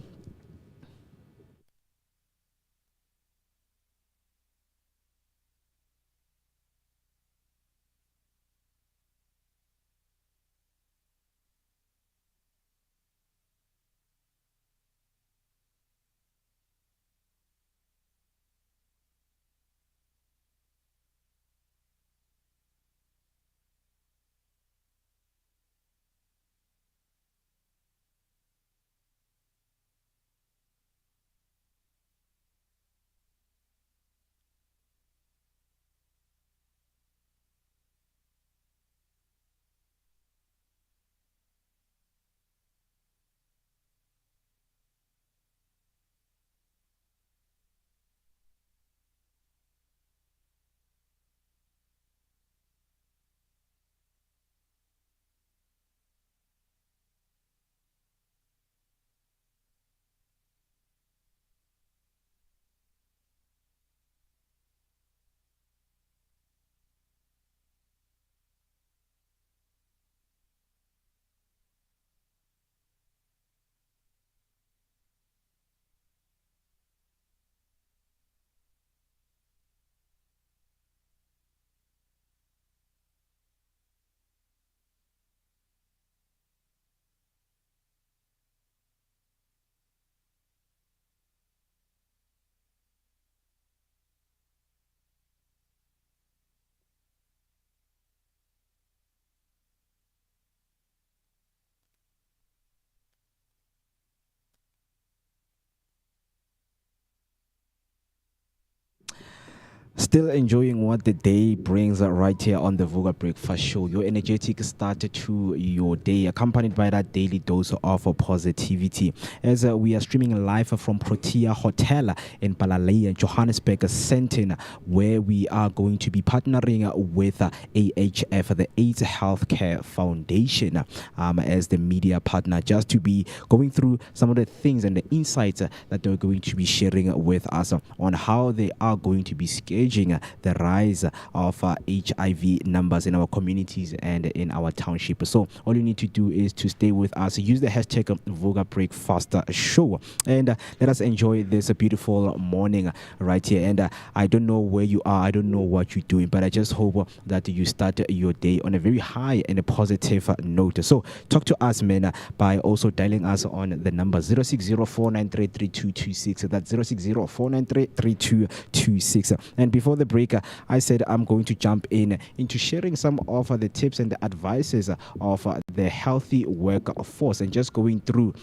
B: Still enjoying what the day brings right here on the Vooka Breakfast Show. Your energetic start to your day, accompanied by that daily dose of positivity. As we are streaming live from Protea Hotel in Palalea, Johannesburg, Sandton, where we are going to be partnering with AHF, the AIDS Healthcare Foundation, as the media partner, just to be going through some of the things and the insights that they're going to be sharing with us on how they are going to be scheduling the rise of HIV numbers in our communities and in our township. So all you need to do is to stay with us. Use the hashtag Vooka Breakfast Show, and let us enjoy this beautiful morning right here. And I don't know where you are, I don't know what you're doing, but I just hope that you start your day on a very high and a positive note. So talk to us, man, by also dialing us on the number 0604933226. That's 0604933226. And before the break, I said I'm going to jump into sharing some of the tips and the advices of the healthy workforce, and just going through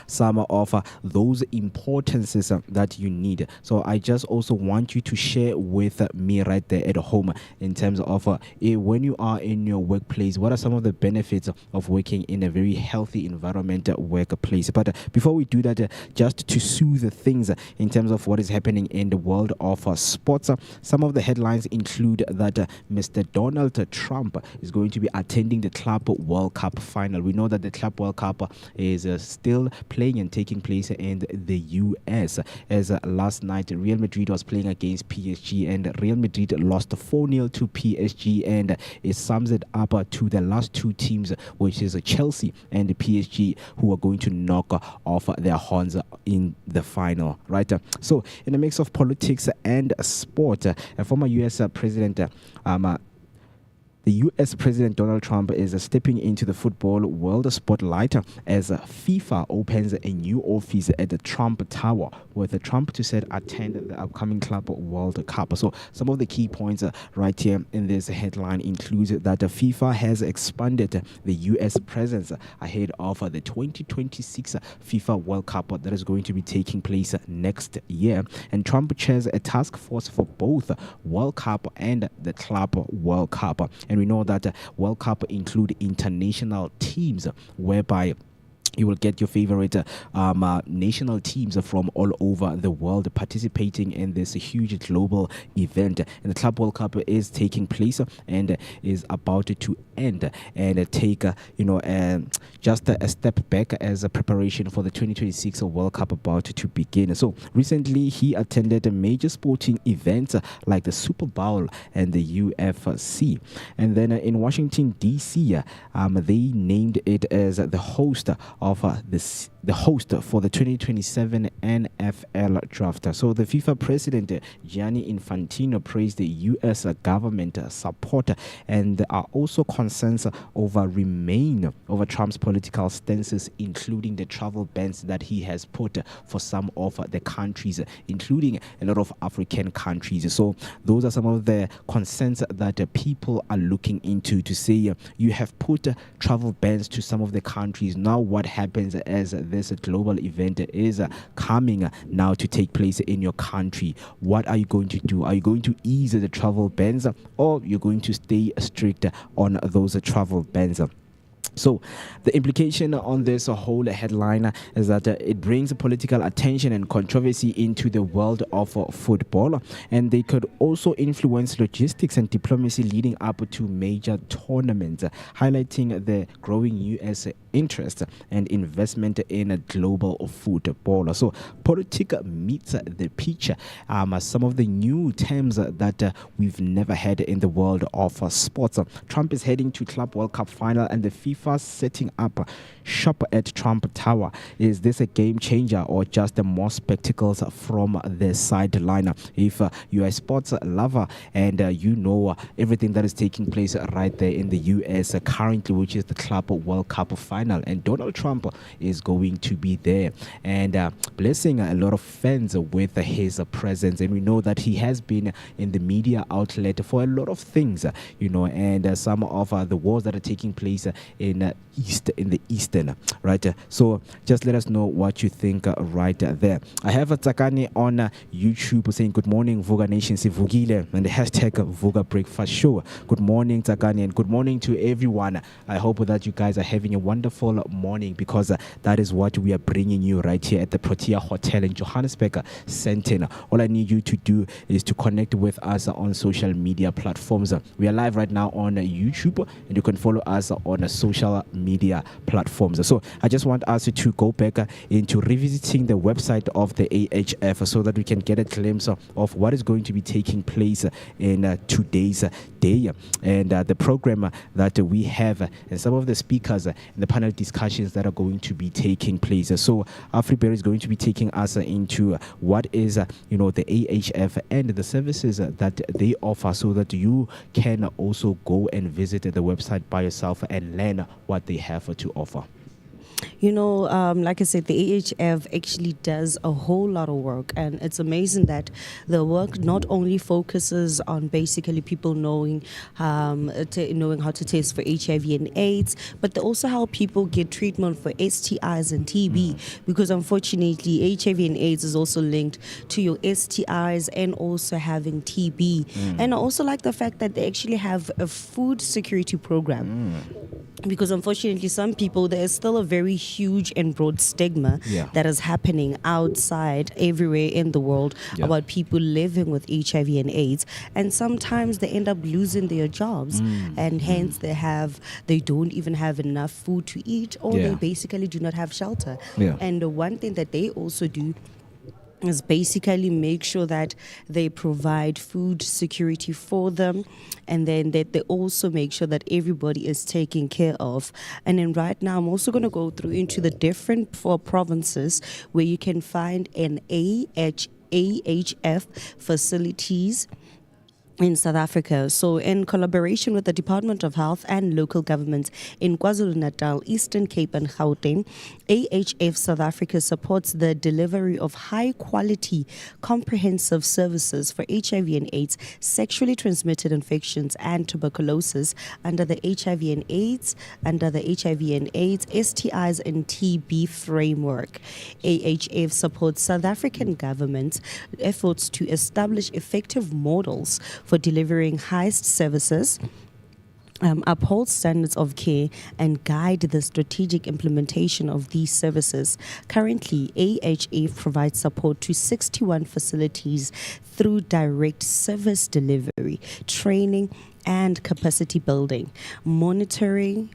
B: some of those importances that you need. So I just also want you to share with me right there at home in terms of when you are in your workplace, what are some of the benefits of working in a very healthy environment workplace. But before we do that, just to soothe things in terms of what is happening in the world of sports, some of the headlines include that Mr. Donald Trump is going to be attending the Club World Cup final. We know that the Club World Cup is still playing and taking place in the US, as last night Real Madrid was playing against PSG and Real Madrid lost 4-0 to PSG, and it sums it up to the last two teams, which is Chelsea and PSG, who are going to knock off their horns in the final, right? So in a mix of politics and sport, a former US president, the U.S. President Donald Trump is stepping into the football world spotlight as FIFA opens a new office at the Trump Tower, with Trump to set attend the upcoming Club World Cup. So some of the key points right here in this headline include that FIFA has expanded the U.S. presence ahead of the 2026 FIFA World Cup that is going to be taking place next year. And Trump chairs a task force for both World Cup and the Club World Cup. And we know that World Cup include international teams, whereby you will get your favorite national teams from all over the world participating in this huge global event. And the Club World Cup is taking place and is about to end and take just a step back as a preparation for the 2026 World Cup about to begin. So recently he attended major sporting events like the Super Bowl and the UFC. And then in Washington DC, they named it as the host of the host for the 2027 NFL draft. So the FIFA president Gianni Infantino praised the U.S. government support, and there are also concerns over Trump's political stances, including the travel bans that he has put for some of the countries, including a lot of African countries. So those are some of the concerns that people are looking into, to say you have put travel bans to some of the countries. Now what happens as this global event is coming now to take place in your country? What are you going to do? Are you going to ease the travel bans, or you're going to stay strict on those travel bans? So the implication on this whole headline is that it brings political attention and controversy into the world of football, and they could also influence logistics and diplomacy leading up to major tournaments, highlighting the growing U.S. interest and investment in global football. So politics meets the pitch. Some of the new terms that we've never had in the world of sports. Trump is heading to Club World Cup final, and the FIFA setting up shop at Trump Tower. Is this a game changer or just more spectacles from the sideline? If you are a sports lover and you know everything that is taking place right there in the US currently, which is the Club World Cup final, and Donald Trump is going to be there and blessing a lot of fans with his presence. And we know that he has been in the media outlet for a lot of things, and some of the wars that are taking place in the eastern, right? So just let us know what you think right there. I have a Tsakani on YouTube saying good morning Vooka Nation, Sivugile, and the hashtag Vooka Breakfast Show. Good morning Tsakani, and good morning to everyone. I hope that you guys are having a wonderful morning, because that is what we are bringing you right here at the Protea Hotel in Johannesburg, Sandton. All I need you to do is to connect with us on social media platforms. We are live right now on YouTube, and you can follow us on social media platforms. So I just want us to go back into revisiting the website of the AHF so that we can get a glimpse of what is going to be taking place in today's day, and the program that we have, and some of the speakers and the panel discussions that are going to be taking place. So Afriberry is going to be taking us into what is the AHF and the services that they offer, so that you can also go and visit the website by yourself and learn what they have to offer.
A: Like I said, the AHF actually does a whole lot of work, and it's amazing that the work not only focuses on basically people knowing knowing how to test for HIV and AIDS, but they also help people get treatment for STIs and TB, because unfortunately HIV and AIDS is also linked to your STIs and also having TB. And I also like the fact that they actually have a food security program. Because unfortunately, some people, there is still a very huge and broad stigma that is happening outside everywhere in the world about people living with HIV and AIDS. And sometimes they end up losing their jobs, and hence they don't even have enough food to eat, or they basically do not have shelter. And the one thing that they also do is basically make sure that they provide food security for them, and then that they also make sure that everybody is taken care of. And then right now I'm also going to go through into the different four provinces where you can find an AHF facilities in South Africa. So in collaboration with the Department of Health and local governments in KwaZulu-Natal, Eastern Cape and Gauteng, AHF South Africa supports the delivery of high quality comprehensive services for HIV and AIDS, sexually transmitted infections and tuberculosis under the HIV and AIDS, STIs and TB framework. AHF supports South African government's efforts to establish effective models for delivering highest services, uphold standards of care, and guide the strategic implementation of these services. Currently, AHF provides support to 61 facilities through direct service delivery, training, and capacity building, mentoring,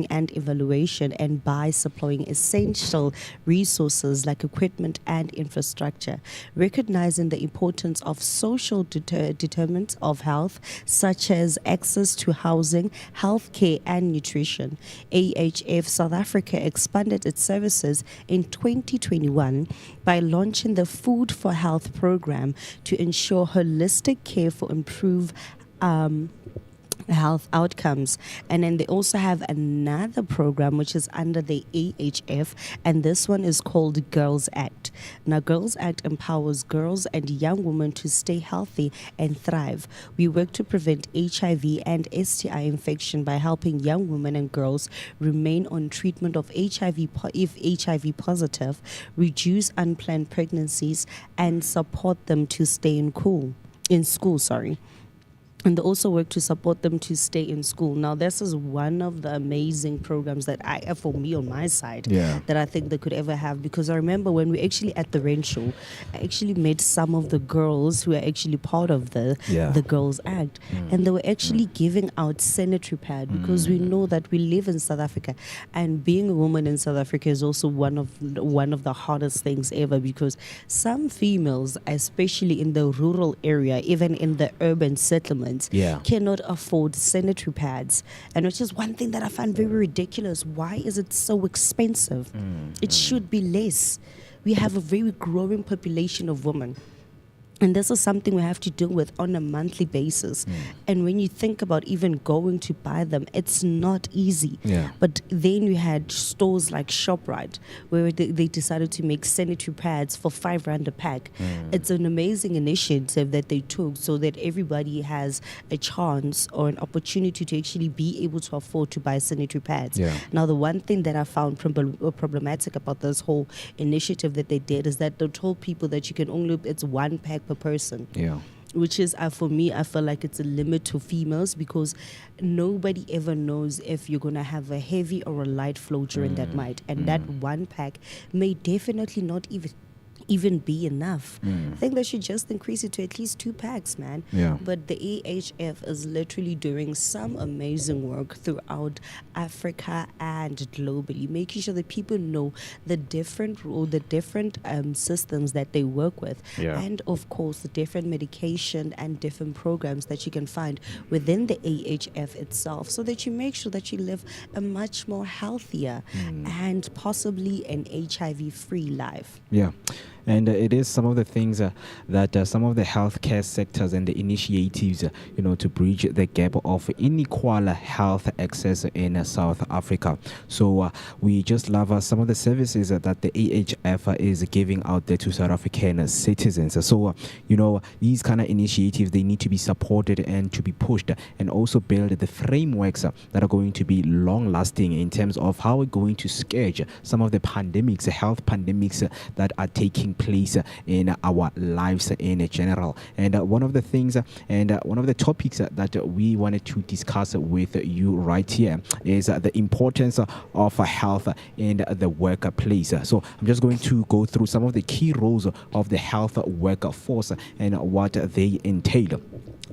A: and evaluation, and by supplying essential resources like equipment and infrastructure. Recognizing the importance of social determinants of health, such as access to housing, healthcare, and nutrition, AHF South Africa expanded its services in 2021 by launching the Food for Health program to ensure holistic care for improve health outcomes. And then they also have another program which is under the AHF, and this one is called Girls Act. Now, Girls Act empowers girls and young women to stay healthy and thrive. We work to prevent HIV and STI infection by helping young women and girls remain on treatment of HIV if HIV positive, reduce unplanned pregnancies, and support them to stay in school. And they also work to support them to stay in school. Now, this is one of the amazing programs that for me on my side, that I think they could ever have. Because I remember when we actually at the rent show, I actually met some of the girls who are actually part of the Girls Act. And they were actually giving out sanitary pad, because we know that we live in South Africa. And being a woman in South Africa is also one of the hardest things ever, because some females, especially in the rural area, even in the urban settlements, cannot afford sanitary pads, and which is one thing that I find very ridiculous. Why is it so expensive? It should be less. We have a very growing population of women, and this is something we have to deal with on a monthly basis. And when you think about even going to buy them, it's not easy. But then you had stores like ShopRite, where they decided to make sanitary pads for R5 a pack. It's an amazing initiative that they took, so that everybody has a chance or an opportunity to actually be able to afford to buy sanitary pads. Now, the one thing that I found problematic about this whole initiative that they did is that they told people that you can only, it's 1 pack per person. Which is, for me, I feel like it's a limit to females, because nobody ever knows if you're going to have a heavy or a light flow during that night. And that 1 pack may definitely not even be enough. I think they should just increase it to at least 2 packs, man. But the AHF is literally doing some amazing work throughout Africa and globally, making sure that people know the different systems that they work with, and of course the different medication and different programs that you can find within the AHF itself, so that you make sure that you live a much more healthier and possibly an HIV-free life.
B: And it is some of the things that some of the healthcare sectors and the initiatives, to bridge the gap of unequal health access in South Africa. So we just love some of the services that the AHF is giving out there to South African citizens. So, these kind of initiatives, they need to be supported and to be pushed, and also build the frameworks that are going to be long lasting in terms of how we're going to scourge some of the pandemics, health pandemics that are taking place in our lives in general. And one of the things and one of the topics that we wanted to discuss with you right here is the importance of health in the workplace. So I'm just going to go through some of the key roles of the health workforce and what they entail.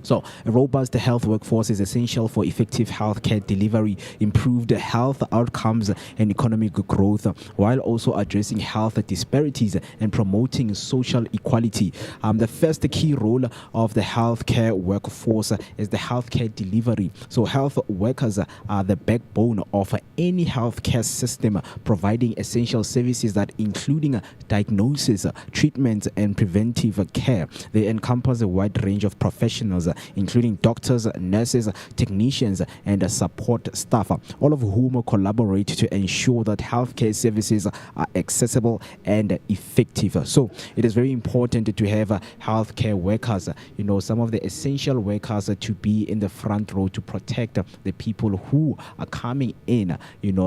B: So, a robust health workforce is essential for effective healthcare delivery, improved health outcomes, and economic growth, while also addressing health disparities and promoting social equality. The first key role of the healthcare workforce is the healthcare delivery. So, health workers are the backbone of any healthcare system, providing essential services that including diagnosis, treatment, and preventive care. They encompass a wide range of professionals, including doctors, nurses, technicians, and support staff, all of whom collaborate to ensure that healthcare services are accessible and effective. So it is very important to have healthcare workers, some of the essential workers to be in the front row to protect the people who are coming in,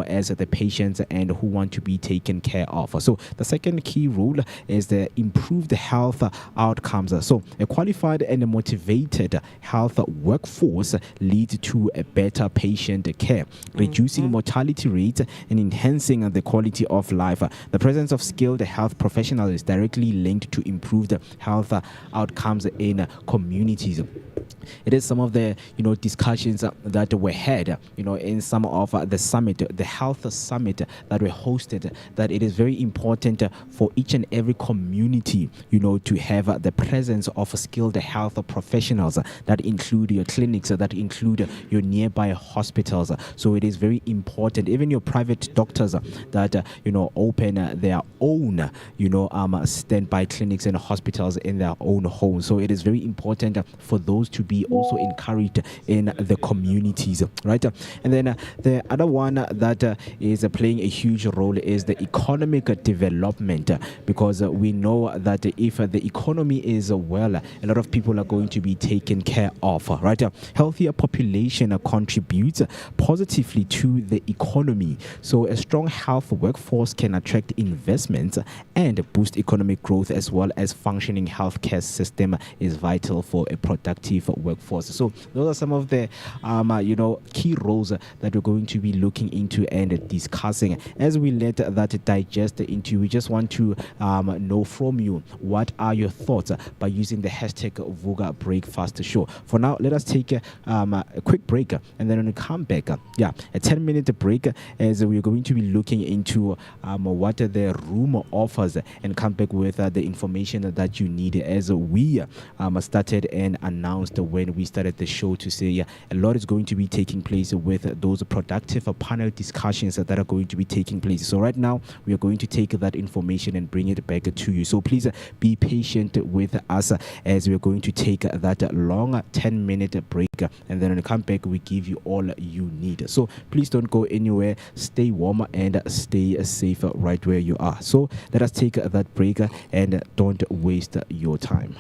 B: as the patients and who want to be taken care of. So the second key rule is the improved health outcomes. So a qualified and motivated health workforce leads to a better patient care, reducing mortality rates and enhancing the quality of life. The presence of skilled health professionals is directly linked to improved health outcomes in communities. It is some of the discussions that were had in some of the summit, the health summit that were hosted, that it is very important for each and every community to have the presence of skilled health professionals that include your clinics, that include your nearby hospitals. So it is very important, even your private doctors that open their own standby clinics and hospitals in their own homes. So it is very important for those to be also encouraged in the communities, right? And then the other one that is playing a huge role is the economic development, because we know that if the economy is well, a lot of people are going to be taken care of, right? Healthier population contributes positively to the economy. So a strong health workforce can attract investments and boost economic growth, as well as functioning healthcare system is vital for a productive workforce. So those are some of the key roles that we're going to be looking into and discussing. As we let that digest into, we just want to know from you, what are your thoughts by using the hashtag Vooka Breakfast Show. For now, let us take a quick break, and then when we come back, a 10-minute break, as we're going to be looking into what the room offers, and come back with the information that you need, as we started and announced when we started the show, to say a lot is going to be taking place with those productive panel discussions that are going to be taking place. So right now, we are going to take that information and bring it back to you. So please be patient with us as we're going to take that long 10-minute break, and then when we come back, we give you all you need. So please don't go anywhere. Stay warm and stay safe right where you are. So let us take that break, and don't waste your time.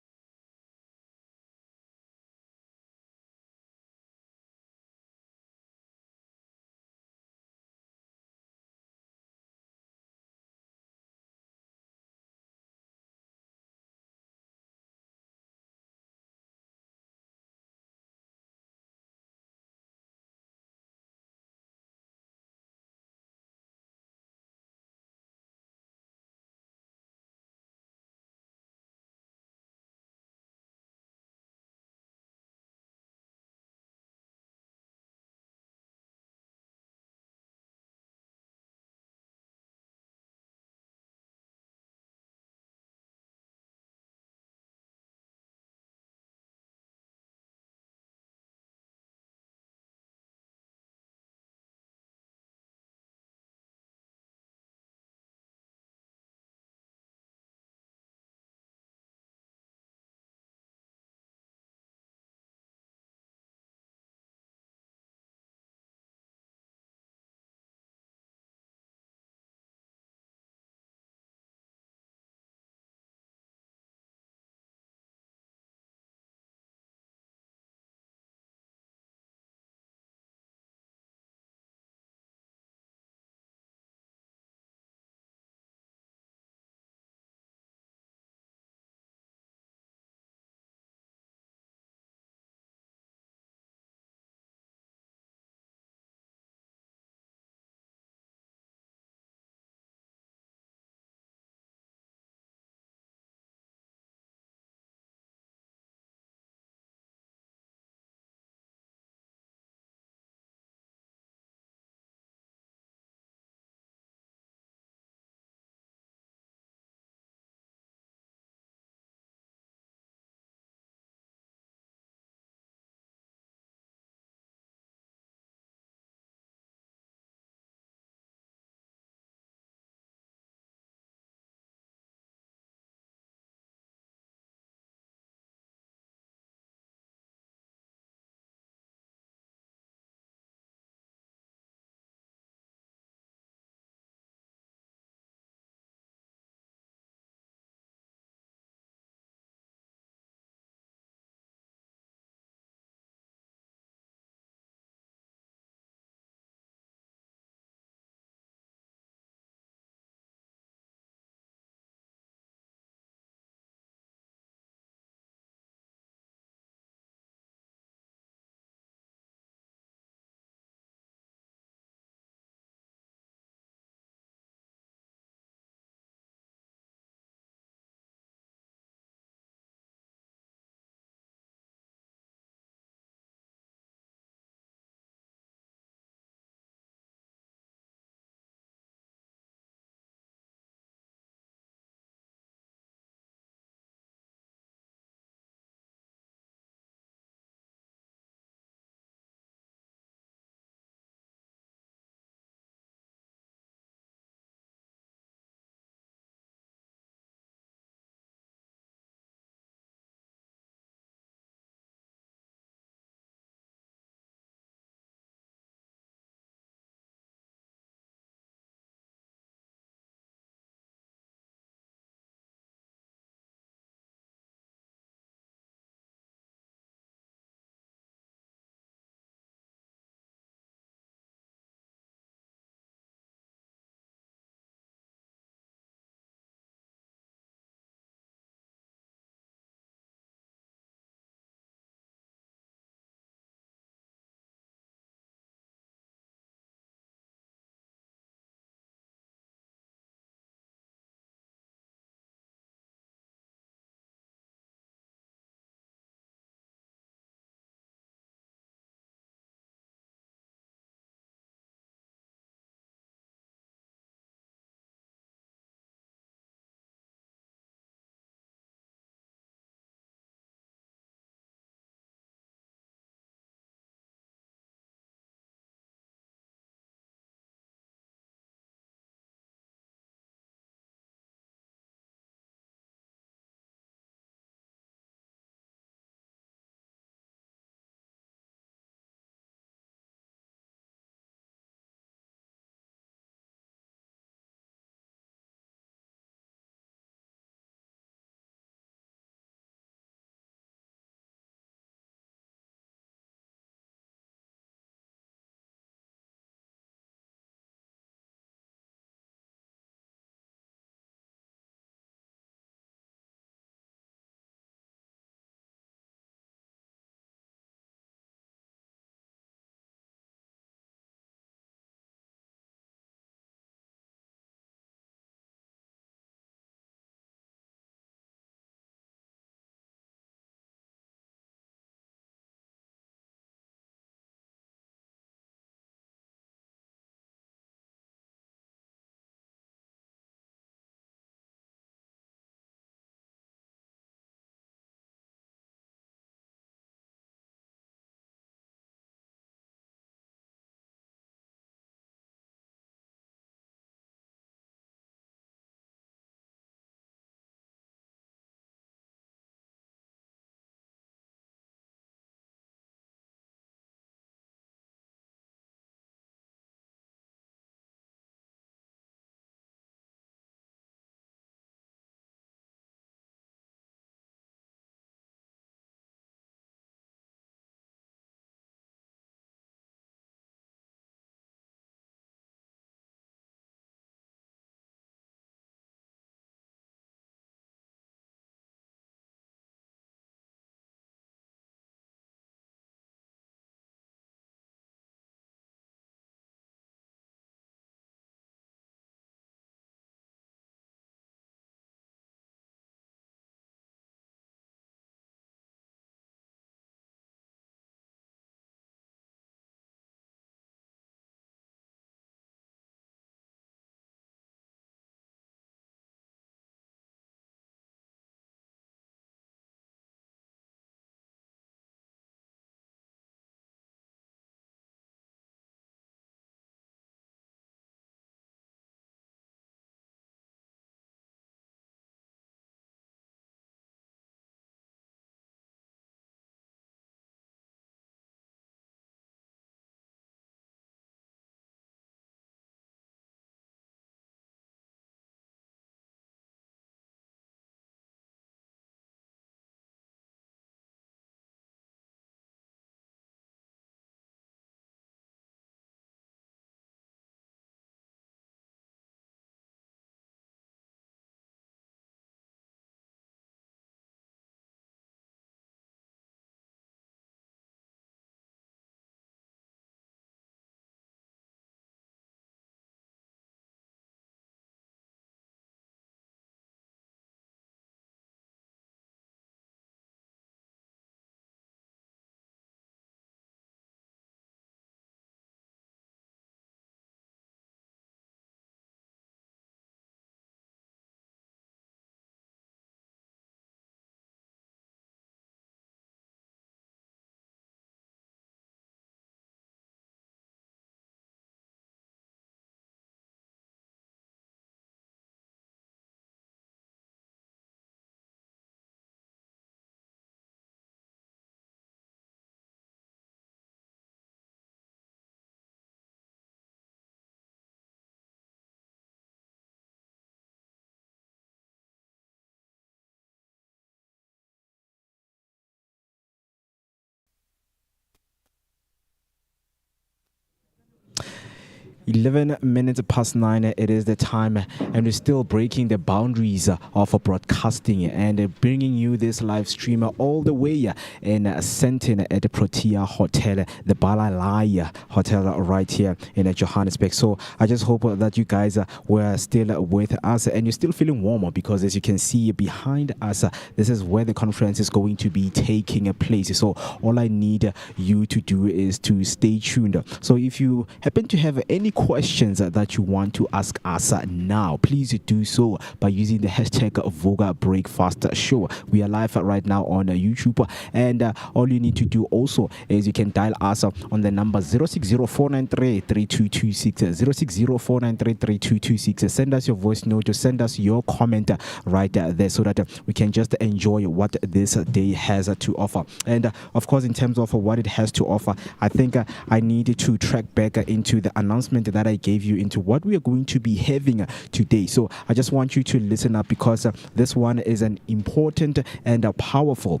B: 11 minutes past 9, it is the time, and we're still breaking the boundaries of broadcasting and bringing you this live stream all the way in Sentin at the Protea Hotel, the Balalaya Hotel right here in Johannesburg. So I just hope that you guys were still with us and you're still feeling warmer, because as you can see behind us, this is where the conference is going to be taking place. So all I need you to do is to stay tuned. So if you happen to have any questions that you want to ask us now, please do so by using the hashtag Vooka Breakfast Show. We are live right now on YouTube, and all you need to do also is you can dial us on the number 060-493-3226, 060-493-3226. Send us your voice note, or send us your comment right there, so that we can just enjoy what this day has to offer. And of course, in terms of what it has to offer, I think I need to track back into the announcement that I gave you into what we are going to be having today. So I just want you to listen up, because this one is an important and powerful.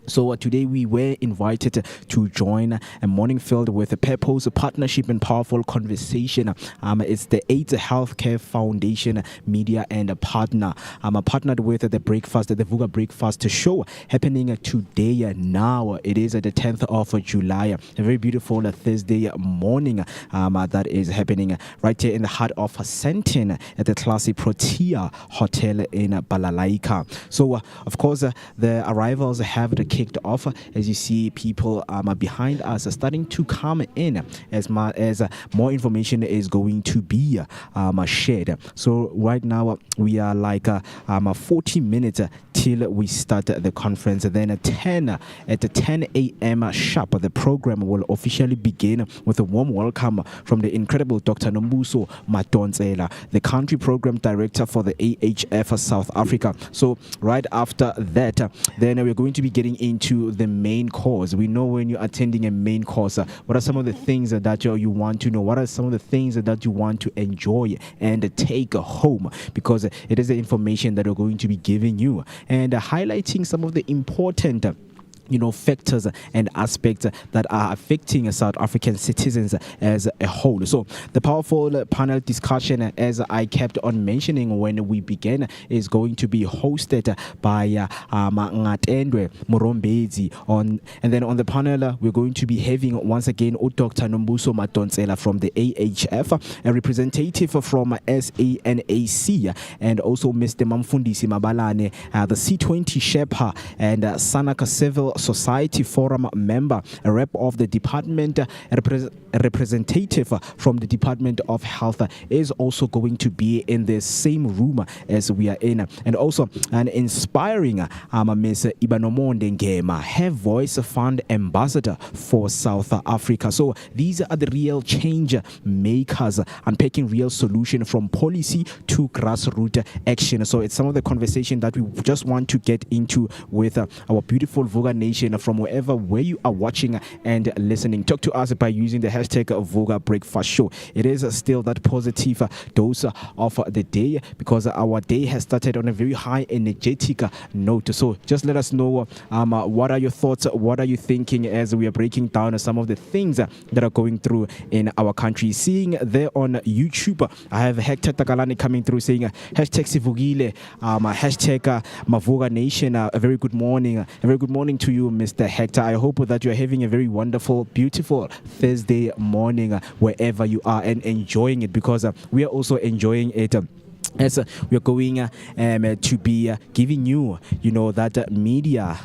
B: So today we were invited to join a morning filled with a purpose, a partnership, and powerful conversation. It's the AIDS Healthcare Foundation media and a partner. I'm partnered with the Vooka Breakfast Show, happening today now. It is the 10th of July, a very beautiful Thursday morning that is happening right here in the heart of Sentin at the classy Protea Hotel in Balalaika. So of course the arrivals have kicked off. As you see, people behind us are starting to come in as more information is going to be shared. So right now we are like 40 minutes till we start the conference. Then at 10 a.m. sharp, the program will officially begin with a warm welcome from the incredible Dr. Nombuso Madonsela, the country program director for the AHF South Africa. So right after that, then we're going to be getting into the main course. We know when you're attending a main course, what are some of the things that you want to know? What are some of the things that you want to enjoy and take home? Because it is the information that we're going to be giving you and highlighting some of the important factors and aspects that are affecting South African citizens as a whole. So the powerful panel discussion, as I kept on mentioning when we began, is going to be hosted by Ngatendwe Murombezi. And then on the panel, we're going to be having once again Dr. Nombuso Madonsela from the AHF, a representative from SANAC, and also Mr. Mamfundisi Mabalane, the C20 Shepherd, and Sanaka Civil Society Forum member, a rep of the department, a representative from the Department of Health is also going to be in the same room as we are in. And also an inspiring Ms. Ibanomonde Ngema, her voice fund ambassador for South Africa. So these are the real change makers, unpacking real solution from policy to grassroots action. So it's some of the conversation that we just want to get into with our beautiful Vooka Nation from where you are watching and listening. Talk to us by using the hashtag Vooka Breakfast Show. It is still that positive dose of the day, because our day has started on a very high energetic note. So just let us know what are your thoughts, what are you thinking as we are breaking down some of the things that are going through in our country. Seeing there on YouTube, I have Hector Takalani coming through saying hashtag Sivugile, hashtag Mavooka Nation. A very good morning. A very good morning to you, Mr. Hector. I hope that you're having a very wonderful, beautiful Thursday morning wherever you are and enjoying it, because we are also enjoying it. As we are going to be giving you, that media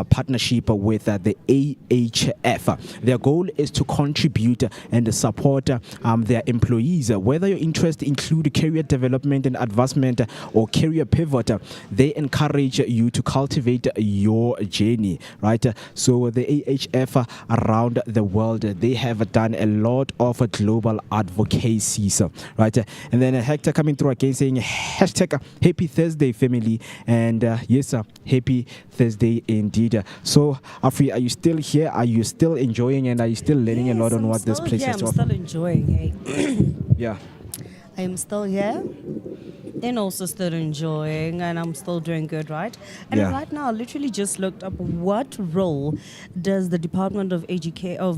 B: partnership with the AHF. Their goal is to contribute and support their employees. Whether your interests include career development and advancement or career pivot, they encourage you to cultivate your journey, right? So the AHF around the world, they have done a lot of global advocacies, right? And then Hector coming through again saying hashtag happy Thursday family, and yes, happy Thursday indeed. So Afri, are you still here? Are you still enjoying, and are you still learning a lot on what this place is?
A: I'm still enjoying. Hey.
B: Yeah,
A: I am still here and also still enjoying, and I'm still doing good, right? And right now, I literally just looked up what role does the Department of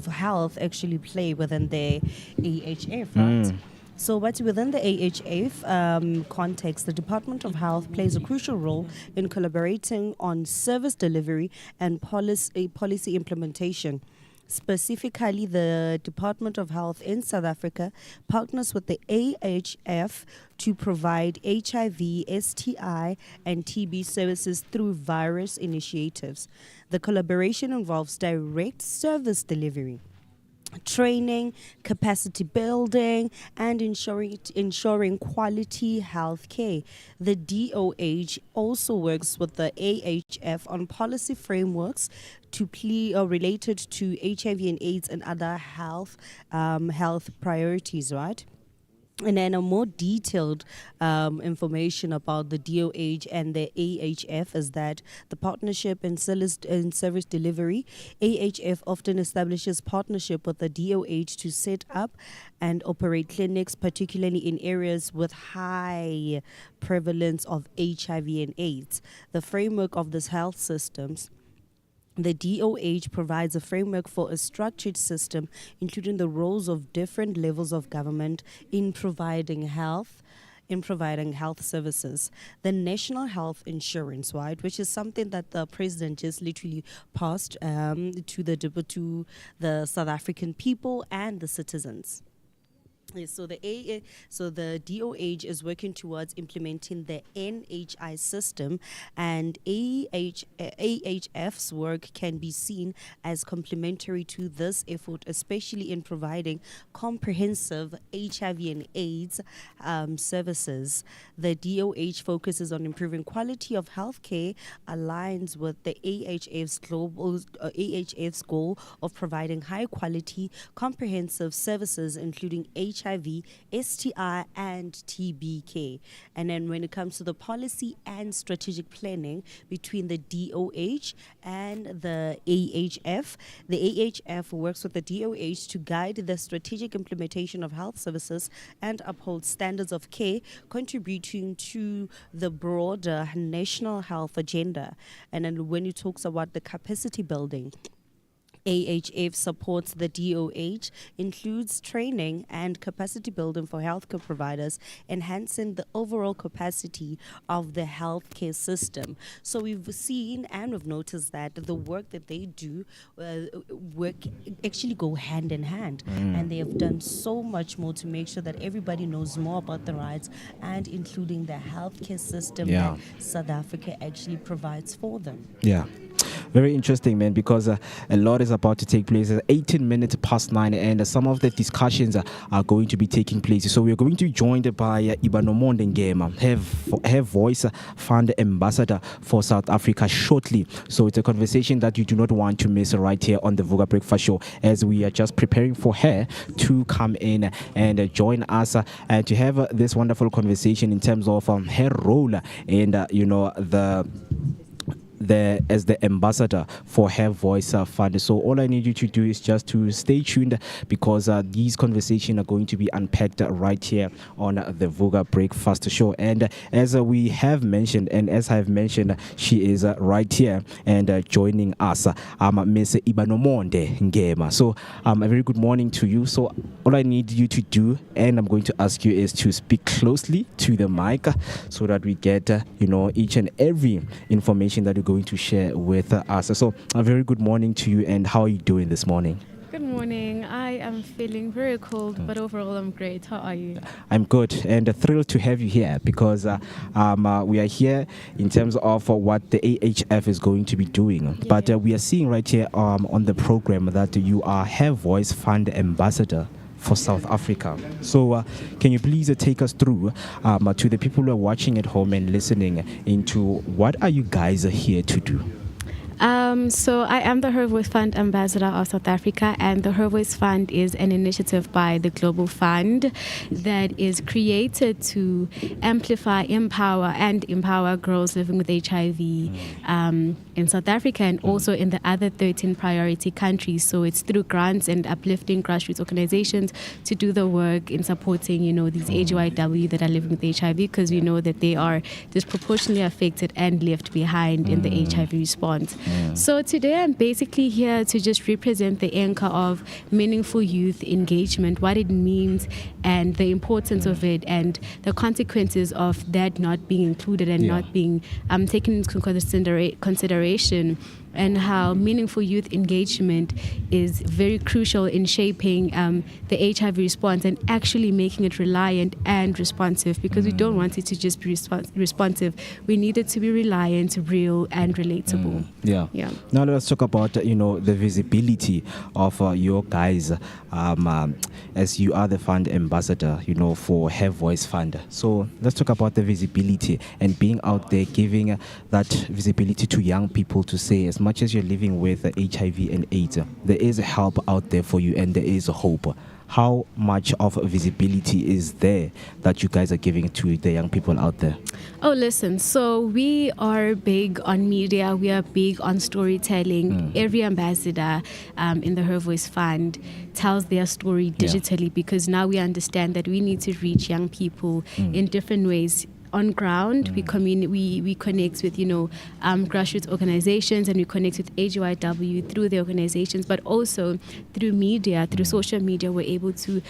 A: Health actually play within the AHF, right? So, but within the AHF context, the Department of Health plays a crucial role in collaborating on service delivery and policy implementation. Specifically, the Department of Health in South Africa partners with the AHF to provide HIV, STI, and TB services through various initiatives. The collaboration involves direct service delivery, training, capacity building, and ensuring quality health care. The DOH also works with the AHF on policy frameworks to related to HIV and AIDS and other health priorities, right? And then a more detailed information about the DOH and the AHF is that the partnership in service delivery, AHF often establishes partnership with the DOH to set up and operate clinics, particularly in areas with high prevalence of HIV and AIDS. The framework of these health systems, the DOH provides a framework for a structured system, including the roles of different levels of government in providing health services. The National Health Insurance, right, which is something that the president just literally passed to the South African people and the citizens. Yes, so the DOH is working towards implementing the NHI system, and AHF's work can be seen as complementary to this effort, especially in providing comprehensive HIV and AIDS services. The DOH focuses on improving quality of healthcare, aligns with the AHF's goal of providing high quality, comprehensive services, including HIV, STI, and TB care. And then when it comes to the policy and strategic planning between the DOH and the AHF works with the DOH to guide the strategic implementation of health services and uphold standards of care, contributing to the broader national health agenda. And then when it talks about the capacity building, AHF supports the DOH, includes training and capacity building for healthcare providers, enhancing the overall capacity of the healthcare system. So we've seen and we've noticed that the work that they do actually go hand in hand, and they have done so much more to make sure that everybody knows more about the rights and including the healthcare system that South Africa actually provides for them.
B: Yeah. Very interesting, man, because a lot is about to take place. 18 minutes past 9, and some of the discussions are going to be taking place. So we're going to be joined by Ibanomonde Ngema, her Voice Fund Ambassador for South Africa shortly. So it's a conversation that you do not want to miss right here on the Vooka Breakfast Show, as we are just preparing for her to come in and join us and to have this wonderful conversation in terms of her role in, as the ambassador for Her Voice Fund. So all I need you to do is just to stay tuned, because these conversations are going to be unpacked right here on the Vooka Breakfast Show. And as we have mentioned, and as I've mentioned, she is right here and joining us, Miss Ibanomonde Ngema. So a very good morning to you. So all I need you to do, and I'm going to ask you, is to speak closely to the mic so that we get each and every information that you're going to share with us. So a very good morning to you, and how are you doing this morning?
C: Good morning. I am feeling very cold, but overall I'm great. How are you? I'm
B: good, and thrilled to have you here, because we are here in terms of what the AHF is going to be doing. But we are seeing right here on the program that you are Her Voice Fund Ambassador for South Africa. So can you please take us through to the people who are watching at home and listening into what are you guys here to do?
C: So I am the Her Voice Fund Ambassador of South Africa, and the Her Voice Fund is an initiative by the Global Fund that is created to amplify, empower girls living with HIV in South Africa and also in the other 13 priority countries. So it's through grants and uplifting grassroots organizations to do the work in supporting, these AGYW that are living with HIV, because we know that they are disproportionately affected and left behind in the HIV response. So today I'm basically here to just represent the anchor of meaningful youth engagement, what it means and the importance of it and the consequences of that not being included and not being taken into consideration, and how meaningful youth engagement is very crucial in shaping the HIV response and actually making it reliant and responsive, because we don't want it to just be responsive. We need it to be reliant, real, and relatable.
B: Yeah. Now let's talk about the visibility of your guys as you are the fund ambassador for Have Voice Fund. So let's talk about the visibility and being out there, giving that visibility to young people to say, as much as you're living with HIV and AIDS, there is help out there for you and there is hope. How much of visibility is there that you guys are giving to the young people out there?
C: Oh, listen, so we are big on media. We are big on storytelling. Every ambassador in the Her Voice Fund tells their story digitally, because now we understand that we need to reach young people in different ways. On ground, we connect with grassroots organizations, and we connect with AGYW through the organizations, but also through media, through social media. We're able to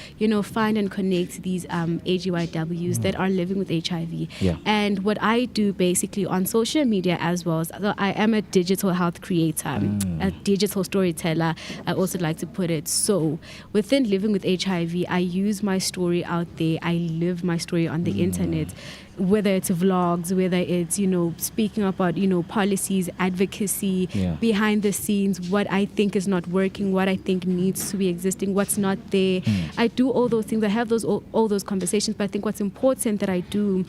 C: find and connect these AGYWs that are living with HIV. And what I do basically on social media as well, so I am a digital health creator, a digital storyteller, I also like to put it. So within living with HIV, I use my story out there. I live my story on the internet, whether it's vlogs, whether it's speaking about policies, advocacy, behind the scenes, what I think is not working, what I think needs to be existing, what's not there. I do all those things. I have all those conversations. But I think what's important that I do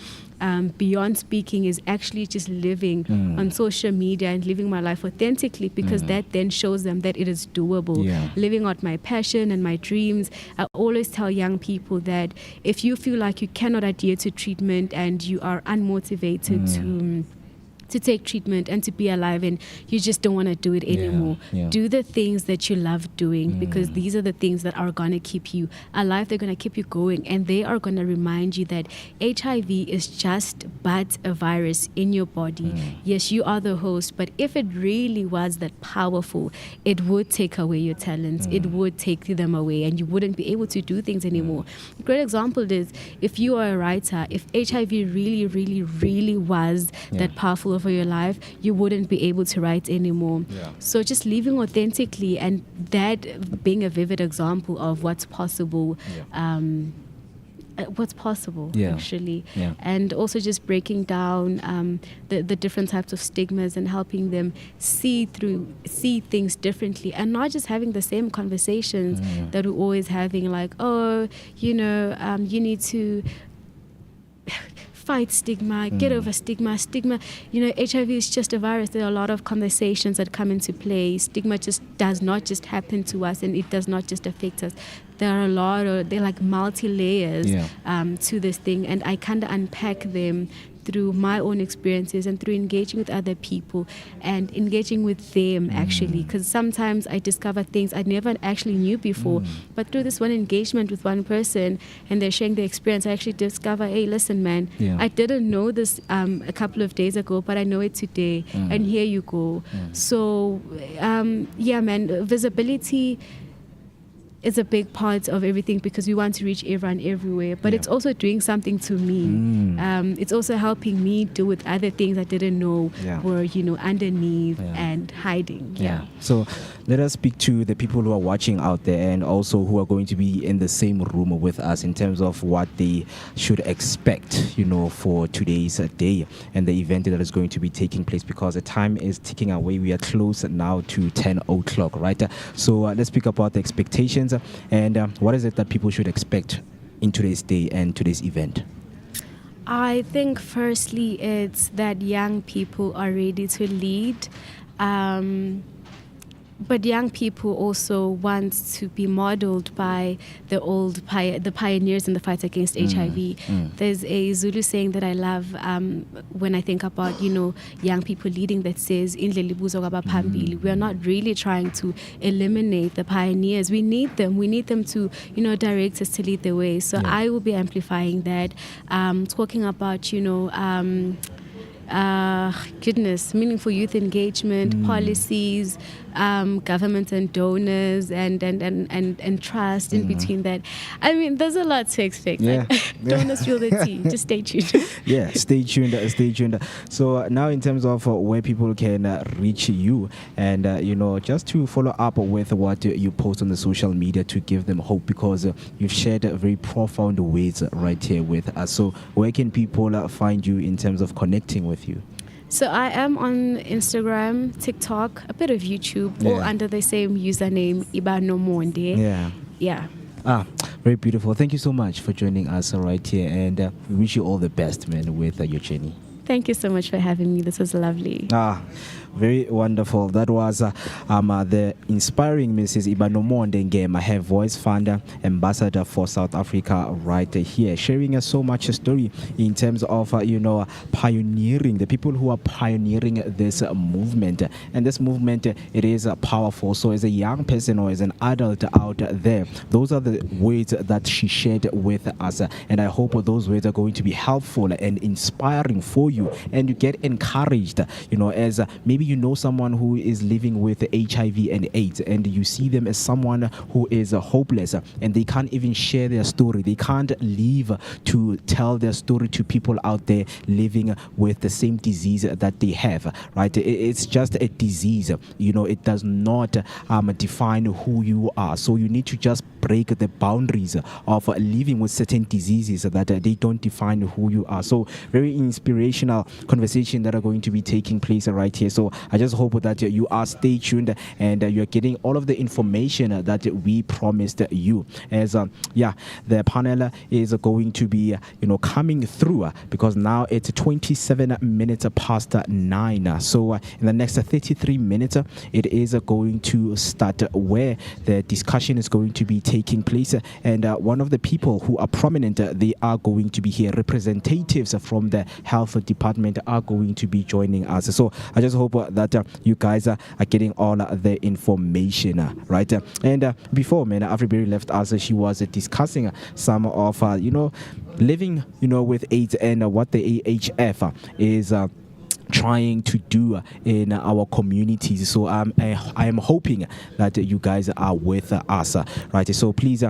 C: beyond speaking is actually just living on social media and living my life authentically, because that then shows them that it is doable. Living out my passion and my dreams. I always tell young people that if you feel like you cannot adhere to treatment and you are unmotivated to take treatment and to be alive, and you just don't want to do it anymore. Do the things that you love doing, because these are the things that are going to keep you alive. They're going to keep you going, and they are going to remind you that HIV is just but a virus in your body. Yes, you are the host, but if it really was that powerful, it would take away your talents. It would take them away, and you wouldn't be able to do things anymore. A great example is if you are a writer, if HIV really, really, really was that powerful over your life, you wouldn't be able to write anymore. So just living authentically, and that being a vivid example of what's possible. Actually, and also just breaking down the different types of stigmas and helping them see things differently, and not just having the same conversations that we're always having, like, you need to fight stigma, get over stigma. HIV is just a virus. There are a lot of conversations that come into play. Stigma just does not just happen to us, and it does not just affect us. There are they're like multi-layers to this thing, and I kind of unpack them through my own experiences and through engaging with other people and engaging with them, actually, because sometimes I discover things I never actually knew before, but through this one engagement with one person and they're sharing their experience, I actually discover, hey, listen, man, I didn't know this a couple of days ago, but I know it today, and here you go. So man, visibility is a big part of everything, because we want to reach everyone everywhere, but it's also doing something to me. It's also helping me deal with other things I didn't know were underneath and hiding.
B: So let us speak to the people who are watching out there, and also who are going to be in the same room with us, in terms of what they should expect for today's day and the event that is going to be taking place, because the time is ticking away. We are close now to 10 o'clock, right? So let's speak about the expectations. And what is it that people should expect in today's day and today's event?
C: I think firstly it's that young people are ready to lead. But young people also want to be modeled by the pioneers in the fight against HIV. There's a Zulu saying that I love when I think about young people leading, that says, we are not really trying to eliminate the pioneers. We need them. We need them to direct us, to lead the way. So I will be amplifying that, talking about goodness, meaningful youth engagement, policies, government and donors, and trust in between that. I mean, there's a lot to expect.
B: Yeah.
C: Don't spill the tea. Just stay tuned.
B: Yeah, stay tuned, stay tuned. So now in terms of where people can reach you and, just to follow up with what you post on the social media to give them hope, because you've shared very profound ways right here with us. So where can people find you in terms of connecting with you?
C: So I am on Instagram, TikTok, a bit of YouTube, all under the same username, Ibanomonde.
B: Yeah.
C: Yeah.
B: Very beautiful. Thank you so much for joining us right here, and we wish you all the best, man, with your journey.
C: Thank you so much for having me. This was lovely.
B: Very wonderful. That was the inspiring Mrs. Ibanomonde Ngema, her voice founder, ambassador for South Africa right here, sharing us so much story in terms of, pioneering, the people who are pioneering this movement. And this movement, it is powerful. So as a young person or as an adult out there, those are the words that she shared with us. And I hope those words are going to be helpful and inspiring for you, and you get encouraged, as maybe you know someone who is living with HIV and AIDS, and you see them as someone who is hopeless, and they can't even share their story. They can't live to tell their story to people out there living with the same disease that they have, right? It's just a disease, it does not define who you are. So you need to just break the boundaries of living with certain diseases that they don't define who you are. So very inspirational conversation that are going to be taking place right here. So I just hope that you are stay tuned and you're getting all of the information that we promised you. As the panel is going to be coming through, because now it's 27 minutes past 9. So in the next 33 minutes it is going to start, where the discussion is going to be taking place, and one of the people who are prominent, they are going to be here. Representatives from the health department are going to be joining us. So I just hope that you guys are getting all the information, right? And before Afriberry left us, she was discussing some of living with AIDS and what the AHF is trying to do in our communities. So I am hoping that you guys are with us, right? So please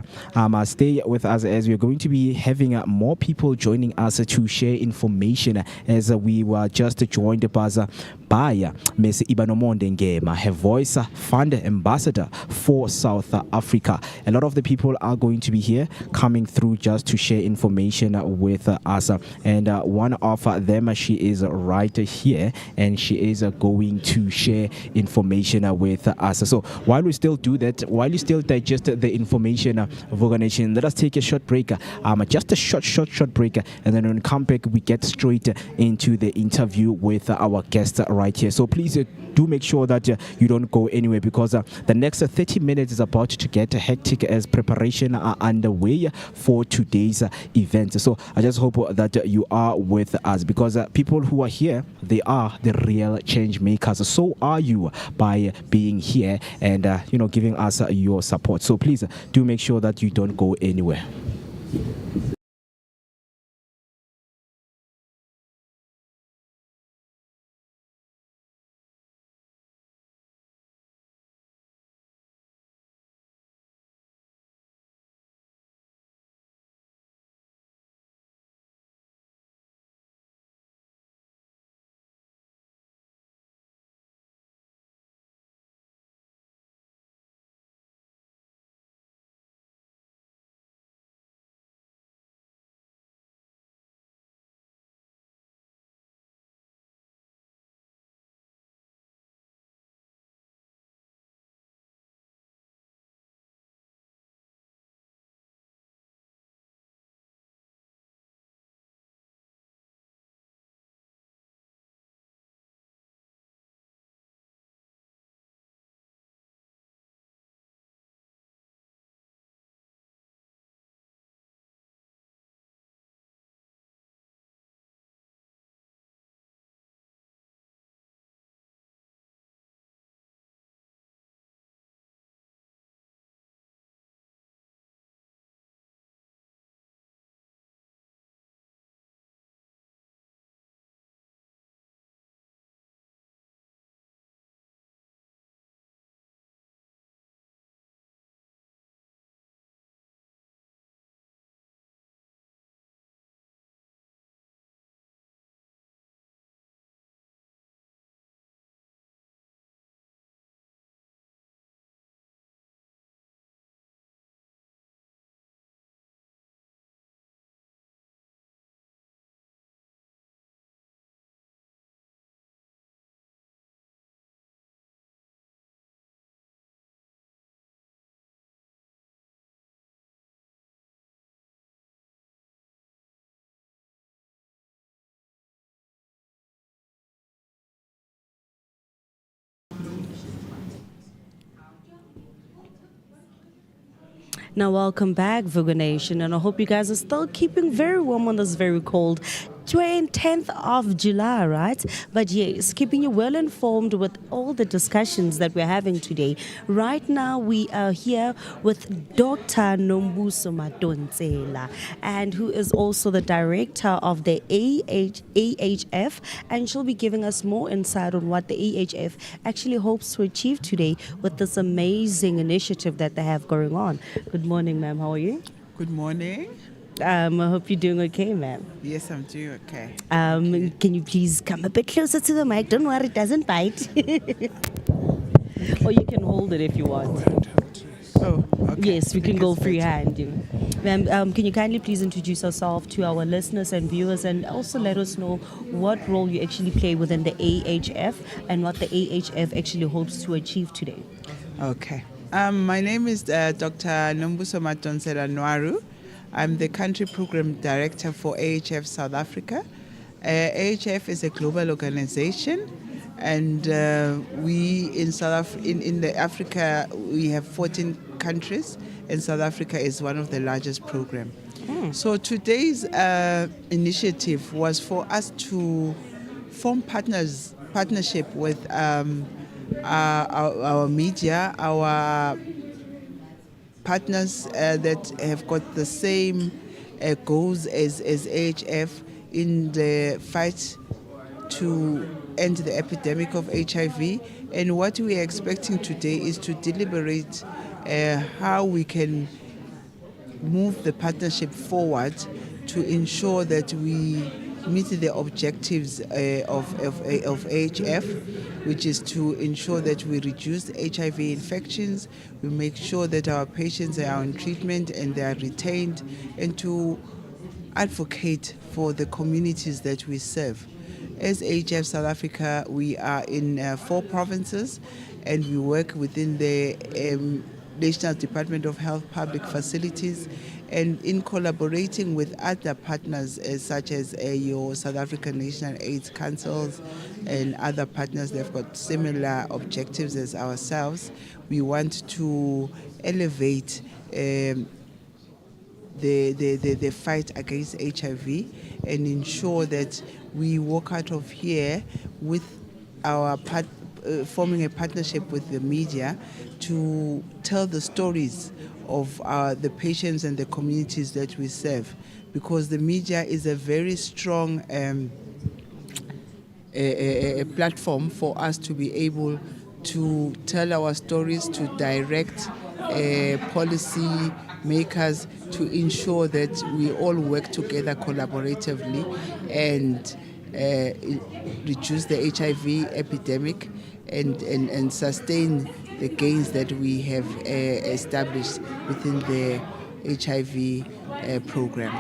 B: stay with us, as we're going to be having more people joining us to share information, as we were just joined by Ms. Ibanomonde Ngema, her voice fund ambassador for South Africa. A lot of the people are going to be here coming through just to share information with us, and one of them, she is right here, and she is going to share information with us. So while we still do that, while you still digest the information, Vooka Nation, let us take a short break, just a short break, and then when we come back, we get straight into the interview with our guest right here. So please do make sure that you don't go anywhere, because the next 30 minutes is about to get hectic as preparation are underway for today's event. So I just hope that you are with us, because people who are here, they are the real change makers. So are you, by being here and giving us your support. So please do make sure that you don't go anywhere.
A: Now, welcome back, Vooka Nation, and I hope you guys are still keeping very warm on this very cold 10th of July, right? But yes, keeping you well informed with all the discussions that we're having today. Right now, we are here with Dr. Nombuso Madonsela, and who is also the director of the AHF, and she'll be giving us more insight on what the AHF actually hopes to achieve today with this amazing initiative that they have going on. Good morning, ma'am. How are you?
D: Good morning.
A: I hope you're doing okay, ma'am.
D: Yes, I'm doing okay.
A: Can you please come a bit closer to the mic? Don't worry, it doesn't bite. Or you can hold it if you want.
D: Oh, okay.
A: Yes, we can go freehand. Ma'am, can you kindly please introduce yourself to our listeners and viewers, and also let us know what role you actually play within the AHF and what the AHF actually hopes to achieve today?
D: Okay. My name is Dr. Nombuso Madonsela Nwaru. I'm the country program director for AHF South Africa. AHF is a global organization, and we in Africa we have 14 countries, and South Africa is one of the largest programs. So today's initiative was for us to form partnership with our media, our partners that have got the same goals as AHF in the fight to end the epidemic of HIV. And what we are expecting today is to deliberate how we can move the partnership forward to ensure that we meet the objectives of AHF, which is to ensure that we reduce HIV infections, we make sure that our patients are on treatment and they are retained, and to advocate for the communities that we serve. As AHF South Africa, we are in 4 provinces, and we work within the National Department of Health Public Facilities, and in collaborating with other partners such as your South African National AIDS Councils and other partners that have got similar objectives as ourselves, we want to elevate the fight against HIV and ensure that we walk out of here with our forming a partnership with the media to tell the stories of the patients and the communities that we serve, because the media is a very strong a platform for us to be able to tell our stories, to direct policy makers, to ensure that we all work together collaboratively and reduce the HIV epidemic and sustain the gains that we have established within the HIV program.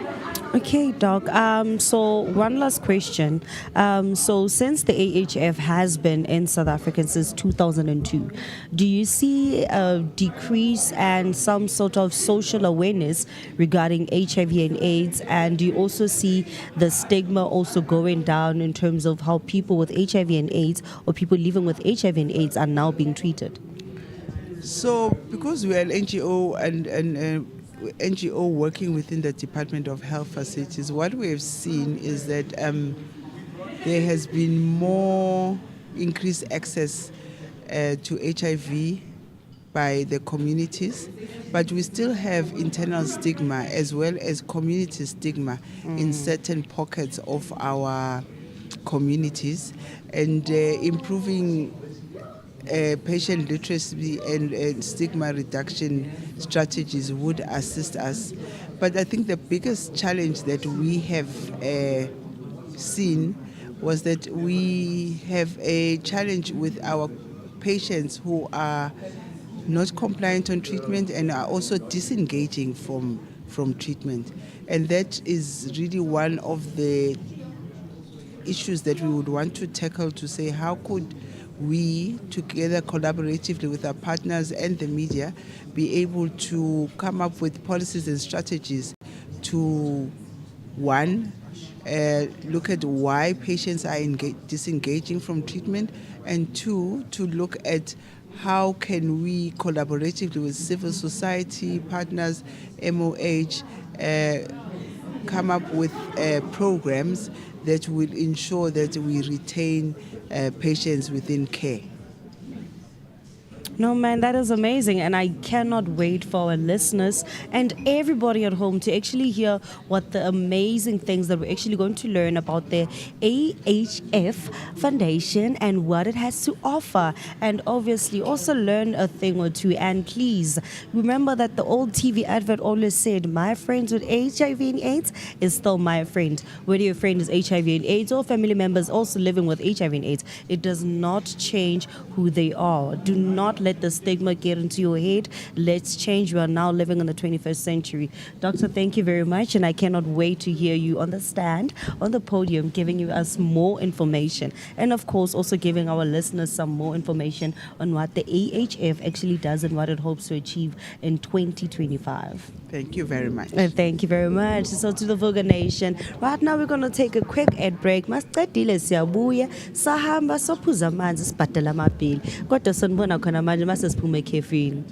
A: Okay, Doc. So one last question. So since the AHF has been in South Africa since 2002, do you see a decrease and some sort of social awareness regarding HIV and AIDS? And do you also see the stigma also going down in terms of how people with HIV and AIDS or people living with HIV and AIDS are now being treated?
D: So because we are an NGO and NGO working within the Department of Health Facilities, what we have seen is that there has been more increased access to HIV by the communities, but we still have internal stigma as well as community stigma in certain pockets of our communities, and improving patient literacy and stigma reduction strategies would assist us. But I think the biggest challenge that we have seen was that we have a challenge with our patients who are not compliant on treatment and are also disengaging from treatment. And that is really one of the issues that we would want to tackle, to say how could we, together collaboratively with our partners and the media, be able to come up with policies and strategies to, one, look at why patients are disengaging from treatment, and two, to look at how can we collaboratively with civil society partners, MOH, come up with programs that will ensure that we retain patients within care.
A: No, man, that is amazing. And I cannot wait for our listeners and everybody at home to actually hear what the amazing things that we're actually going to learn about the AHF Foundation and what it has to offer. And obviously also learn a thing or two. And please remember that the old TV advert always said, my friends with HIV and AIDS is still my friend. Whether your friend is HIV and AIDS or family members also living with HIV and AIDS, it does not change who they are. Do not let the stigma get into your head. Let's change. We are now living in the 21st century. Doctor, thank you very much. And I cannot wait to hear you on the stand, on the podium, giving us more information. And of course, also giving our listeners some more information on what the AHF actually does and what it hopes to achieve in 2025.
D: Thank you very much.
A: And thank you very much. So to the Vooka Nation, right now we're going to take a quick ad break. Masicedile siyabuya sahamba sophuza amanzi sibhadala amabhili. Kodwa sonibona khona manje mase siphume ekhefini.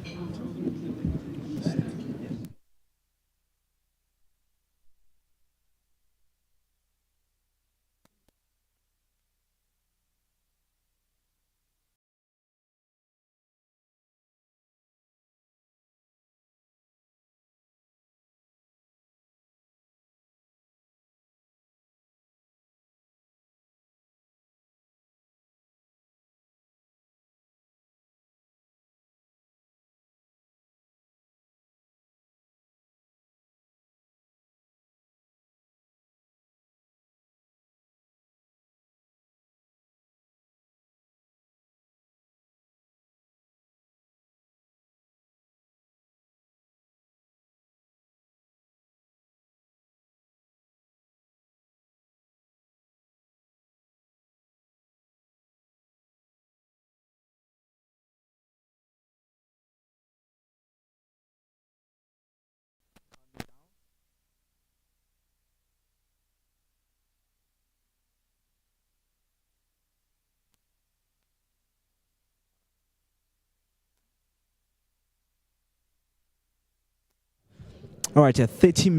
B: All right, 39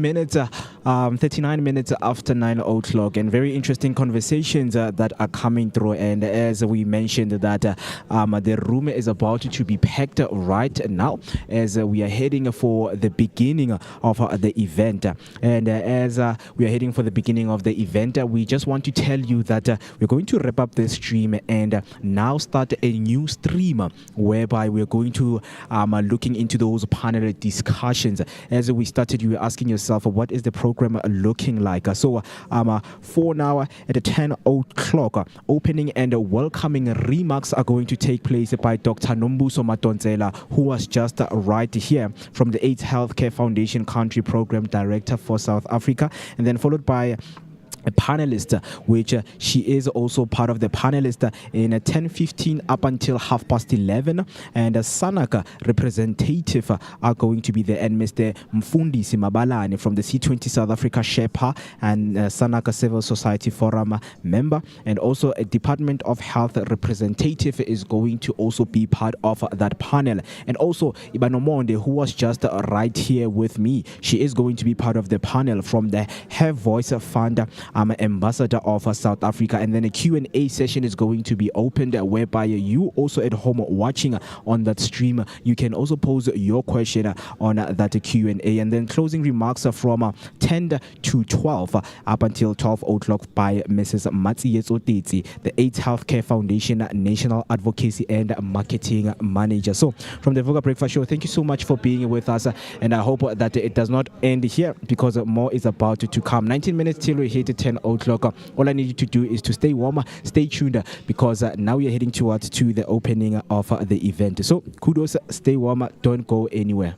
B: minutes after 9 o'clock, and very interesting conversations that are coming through. And as we mentioned, that the room is about to be packed right now as we are heading for the beginning of the event. And as we are heading for the beginning of the event, we just want to tell you that we're going to wrap up this stream and now start a new stream whereby we're going to looking into those panel discussions. As we started, you were asking yourself, what is the program looking like? So for now at 10 o'clock, opening and welcoming remarks are going to take place by Dr. Nombuso Madonsela, who was just right here from the AIDS Healthcare Foundation Country Program Director for South Africa, and then followed by a panelist, which she is also part of the panelist in 10:15 up until 11:30, and Sanaka representative are going to be there, and Mr. Mfundisi Mabalane from the C20 South Africa Shepa and Sanaka Civil Society Forum member, and also a Department of Health representative is going to also be part of that panel, and also Ibanomonde, who was just right here with me, she is going to be part of the panel from the Have Voice Fund. Ambassador of South Africa, and then a Q&A session is going to be opened whereby you also at home watching on that stream, you can also pose your question on that Q&A, and then closing remarks from 10 to 12 up until 12 o'clock by Mrs. Matsietso Tetsi, the AIDS Healthcare Foundation National Advocacy and Marketing Manager. So from the Vooka Breakfast Show, thank you so much for being with us, and I hope that it does not end here because more is about to come. 19 minutes till we hit 10 o'clock. All I need you to do is to stay warm, stay tuned, because now we are heading towards to the opening of the event. So kudos, stay warm, don't go anywhere.